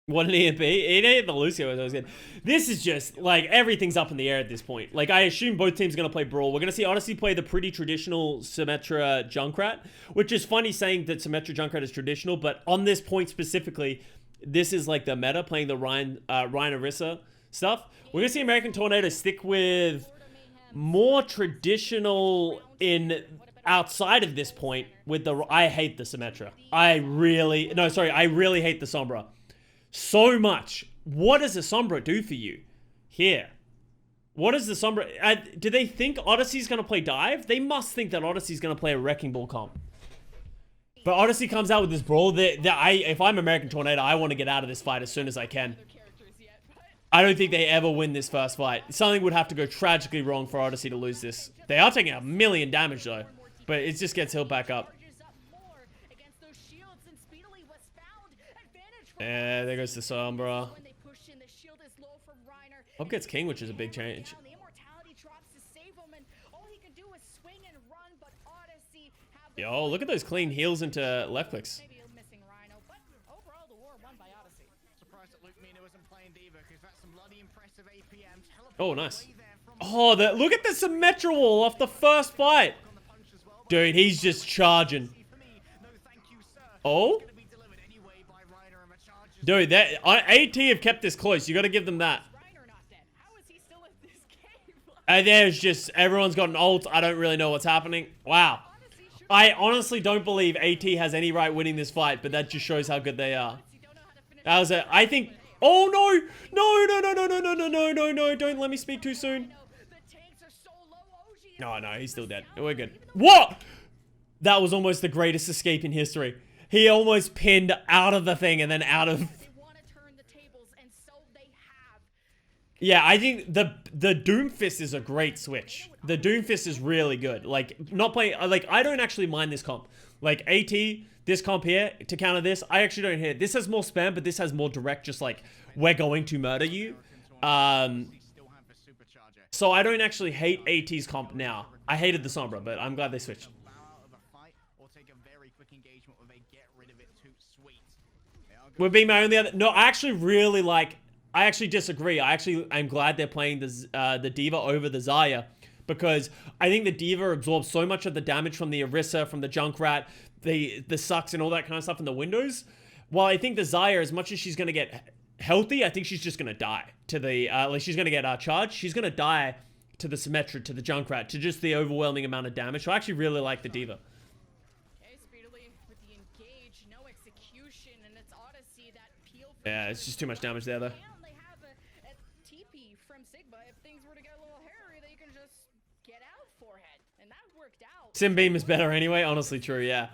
What an EMP. It ain't the Lucio as I was good. This is just, like, everything's up in the air at this point. Like, I assume both teams are going to play Brawl. We're going to see Odyssey play the pretty traditional Symmetra Junkrat, which is funny saying that Symmetra Junkrat is traditional, but on this point specifically, this is like the meta, playing the Ryan Orisa stuff. We're going to see American Tornado stick with more traditional in outside of this point with the... I hate the Symmetra. I really hate the Sombra. So much. What does the Sombra do for you? Here. What is the Sombra... do they think Odyssey's going to play dive? They must think that Odyssey's going to play a Wrecking Ball comp. But Odyssey comes out with this brawl. If I'm American Tornado, I want to get out of this fight as soon as I can. I don't think they ever win this first fight. Something would have to go tragically wrong for Odyssey to lose this. They are taking 1,000,000 damage though. But it just gets healed back up. There goes the Sombra. Up gets King, which is a big change. Yo, look at those clean heals into left clicks. Oh, nice. Oh, look at the Symmetra wall off the first fight. Dude, he's just charging. Oh? Dude, AT have kept this close. You got to give them that. And there's just, everyone's got an ult. I don't really know what's happening. Wow. I honestly don't believe AT has any right winning this fight, but that just shows how good they are. That was it. I think... Oh, no! No, don't let me speak too soon. No, he's still dead. We're good. What? That was almost the greatest escape in history. He almost pinned out of the thing and then out of... Yeah, I think the Doomfist is a great switch. The Doomfist is really good. Like, not playing... Like, I don't actually mind this comp. Like, AT, this comp here, to counter this, I actually don't hate it. This has more spam, but this has more direct, just like, we're going to murder you. So I don't actually hate AT's comp now. I hated the Sombra, but I'm glad they switched. Would be my only other... No, I actually really like... I actually disagree. I'm glad they're playing the D.Va over the Xayah, because I think the D.Va absorbs so much of the damage from the Orisa, from the Junkrat, the Sucks and all that kind of stuff in the windows. While I think the Xayah, as much as she's going to get healthy, I think she's just going to die to the... like, she's going to get charged. She's going to die to the Symmetra, to the Junkrat, to just the overwhelming amount of damage. So I actually really like the D.Va. Yeah, it's just too much damage there, though. Simbeam is better anyway. Honestly, true, yeah.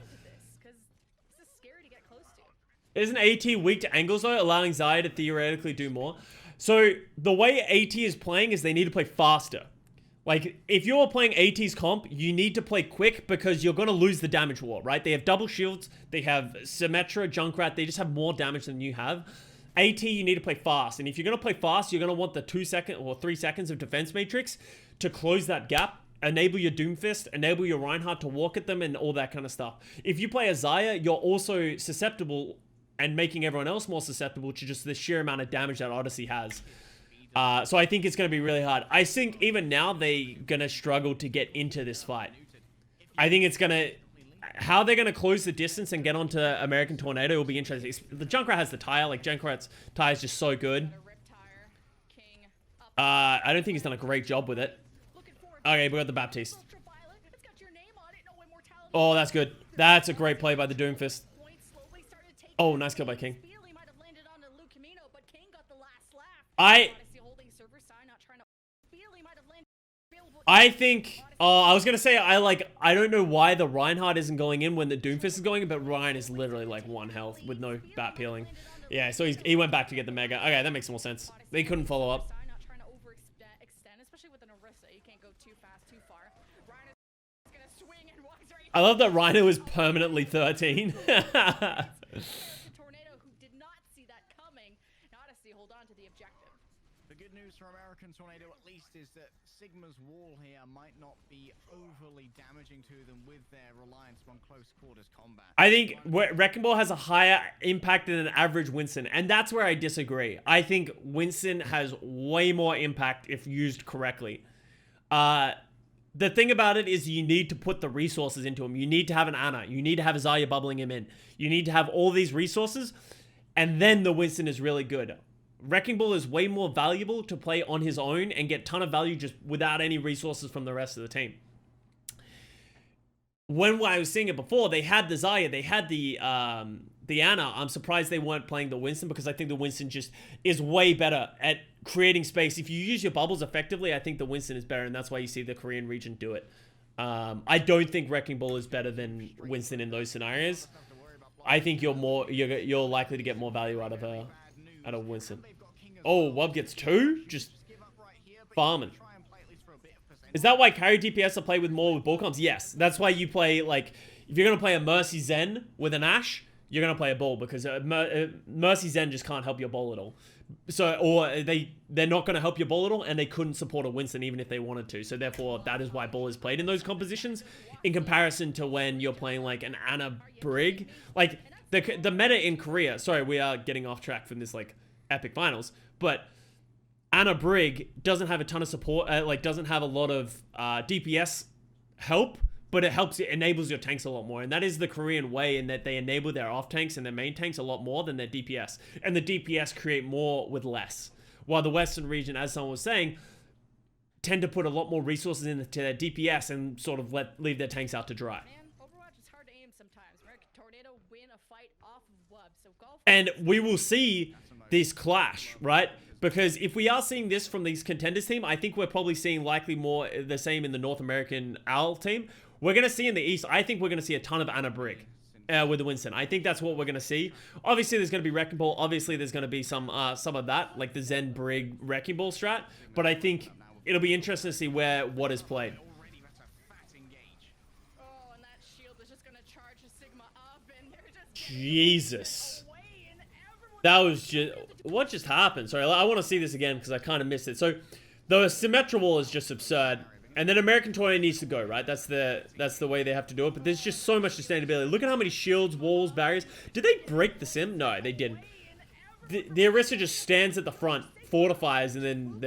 Isn't AT weak to angles, though, allowing Xayah to theoretically do more? So, the way AT is playing is they need to play faster. Like, if you're playing AT's comp, you need to play quick because you're going to lose the damage war, right? They have double shields. They have Symmetra, Junkrat. They just have more damage than you have. AT, you need to play fast. And if you're going to play fast, you're going to want the 2 second or 3 seconds of defense matrix to close that gap. Enable your Doomfist, enable your Reinhardt to walk at them and all that kind of stuff. If you play a Xayah, you're also susceptible and making everyone else more susceptible to just the sheer amount of damage that Odyssey has. So I think it's going to be really hard. I think even now they're going to struggle to get into this fight. I think it's going to... How they're going to close the distance and get onto American Tornado will be interesting. The Junkrat has the tire. Like, Junkrat's tire is just so good. I don't think he's done a great job with it. Okay, we got the Baptiste. Oh, that's good. That's a great play by the Doomfist. Oh, nice kill by King. I think... Oh, I was going to say, I don't know why the Reinhardt isn't going in when the Doomfist is going in, but Ryan is literally like 1 health with no bat peeling. Yeah, so he went back to get the Mega. Okay, that makes more sense. They couldn't follow up. I love that Rhino is permanently 13. Tornado who did not see that coming. Now Odyssey hold on to the objective. The good news for American Tornado at least is that Sigma's wall here might not be overly damaging to them with their reliance on close quarters combat. I think Wrecking Ball has a higher impact than an average Winston, and that's where I disagree. I think Winston has way more impact if used correctly. The thing about it is you need to put the resources into him. You need to have an Ana. You need to have a Xayah bubbling him in. You need to have all these resources, and then the Winston is really good. Wrecking Ball is way more valuable to play on his own and get a ton of value just without any resources from the rest of the team. when I was seeing it before, they had the Zarya, they had the Ana. I'm surprised they weren't playing the Winston, because I think the Winston just is way better at creating space. If you use your bubbles effectively, I think the Winston is better, and that's why you see the Korean region do it. I don't think Wrecking Ball is better than Winston in those scenarios. I think you're likely to get more value out of Winston. Oh, Wub gets 2? Just farming. Is that why carry DPS are played with more with ball comps? Yes. That's why you play, like, if you're going to play a Mercy Zen with an Ashe, you're going to play a ball, because Mercy Zen just can't help your ball at all. So, or they're not going to help your ball at all, and they couldn't support a Winston even if they wanted to. So therefore, that is why ball is played in those compositions, in comparison to when you're playing like an Ana Brig. Like, the meta in Korea, sorry, we are getting off track from this, like, epic finals, but Ana Brig doesn't have a ton of support, doesn't have a lot of DPS help, but it enables your tanks a lot more. And that is the Korean way, in that they enable their off tanks and their main tanks a lot more than their DPS. And the DPS create more with less. While the Western region, as someone was saying, tend to put a lot more resources into their DPS and sort of leave their tanks out to dry. Man, Overwatch is hard to aim sometimes. American Tornado win a fight off of Wub, so go for And we will see this clash, right? Because if we are seeing this from these contenders team, I think we're probably seeing likely more the same in the North American OWL team. We're going to see in the East, I think we're going to see a ton of Ana Brig with the Winston. I think that's what we're going to see. Obviously, there's going to be Wrecking Ball. Obviously, there's going to be some of that, like the Zen Brig Wrecking Ball strat. But I think it'll be interesting to see what is played. Oh, and that shield is just gonna charge a Sigma up, and they're just Jesus. away, and everyone That was just... What just happened? Sorry, I want to see this again because I kind of missed it. So, the Symmetra wall is just absurd. And then American Tornado needs to go, right? That's the way they have to do it. But there's just so much sustainability. Look at how many shields, walls, barriers. Did they break the sim? No, they didn't. The Orisa just stands at the front, fortifies, and then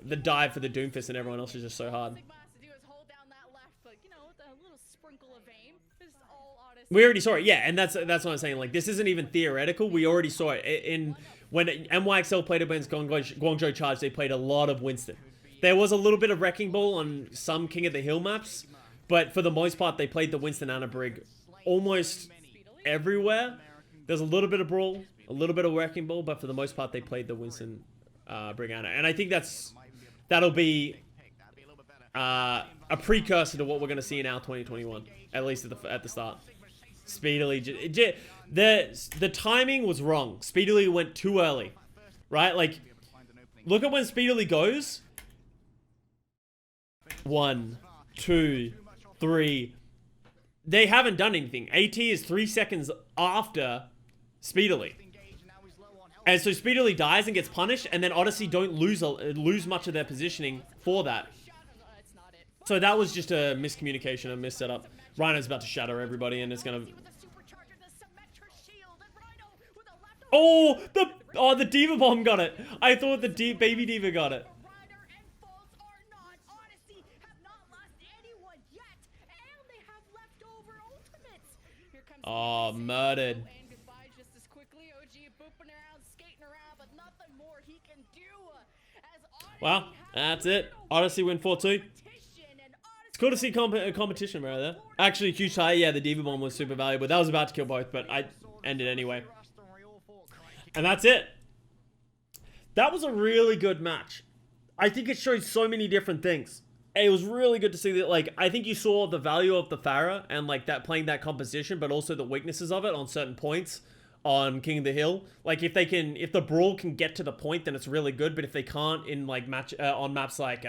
the dive for the Doomfist, and everyone else is just so hard. Sigma has to do is hold down that left, but you know, with a little sprinkle of aim, this is all Odyssey. We already saw it, yeah, and that's what I'm saying. Like, this isn't even theoretical. We already saw it when NYXL played against Guangzhou Charge. They played a lot of Winston. There was a little bit of Wrecking Ball on some King of the Hill maps, but for the most part, they played the Winston Ana Brig almost everywhere. There's a little bit of Brawl, a little bit of Wrecking Ball, but for the most part, they played the Winston Brig Ana. And I think that'll be a precursor to what we're going to see in our 2021, at least at the start. Speedily, the timing was wrong. Speedily went too early, right? Like, look at when Speedily goes. 1, 2, 3. They haven't done anything. AT is 3 seconds after Speedily. And so Speedily dies and gets punished, and then Odyssey don't lose much of their positioning for that. So that was just a miscommunication, a missetup. Rhino's about to shatter everybody, and it's gonna... Oh, the Diva Bomb got it. I thought the Baby Diva got it. Oh, murdered. Well, that's it. Odyssey win 4-2. It's cool to see competition right there. Actually, huge tie. Yeah, the Diva Bomb was super valuable. That was about to kill both, but I ended anyway. And that's it. That was a really good match. I think it showed so many different things. It was really good to see that, like, I think you saw the value of the Pharah and, like, that playing that composition, but also the weaknesses of it on certain points on King of the Hill. Like, if the Brawl can get to the point, then it's really good, but if they can't in, like, on maps like,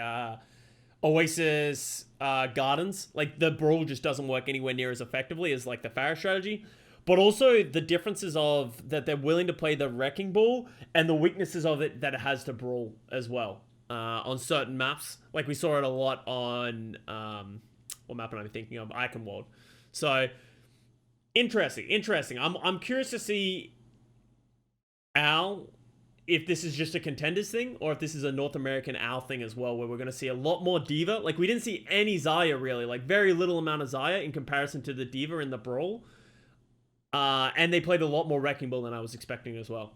Oasis, Gardens, like, the Brawl just doesn't work anywhere near as effectively as, like, the Pharah strategy. But also the differences of that they're willing to play the Wrecking Ball and the weaknesses of it that it has to Brawl as well. On certain maps, like we saw it a lot on what map am I thinking of? Eichenwald. So interesting. I'm curious to see if this is just a contenders thing or if this is a North American thing as well, where we're going to see a lot more Diva. Like, we didn't see any Zarya really, like very little amount of Zarya in comparison to the Diva in the Brawl. And they played a lot more Wrecking Ball than I was expecting as well.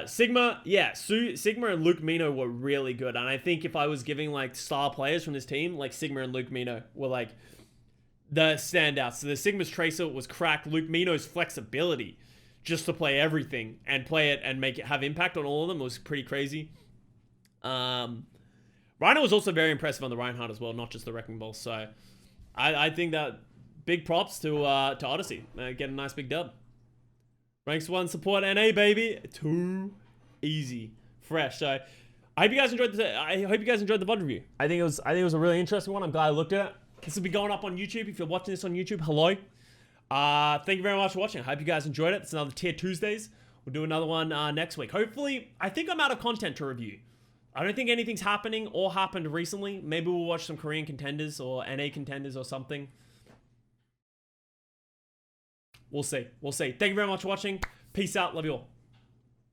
Sigma, yeah, Sigma and Luke Mino were really good, and I think if I was giving, like, star players from this team, like, Sigma and Luke Mino were, like, the standouts. So the Sigma's Tracer was cracked. Luke Mino's flexibility just to play everything and play it and make it have impact on all of them was pretty crazy. Rhino was also very impressive on the Reinhardt as well, not just the Wrecking Ball. So I think that big props to Odyssey. Get a nice big dub. Ranks 1 support NA, baby. Too easy. Fresh. So I hope you guys enjoyed the VOD review. I think it was a really interesting one. I'm glad I looked at it. This will be going up on YouTube. If you're watching this on YouTube, hello. Thank you very much for watching. I hope you guys enjoyed it. It's another Tier Tuesdays. We'll do another one next week. Hopefully, I think I'm out of content to review. I don't think anything's happening or happened recently. Maybe we'll watch some Korean contenders or NA contenders or something. We'll see. We'll see. Thank you very much for watching. Peace out. Love you all.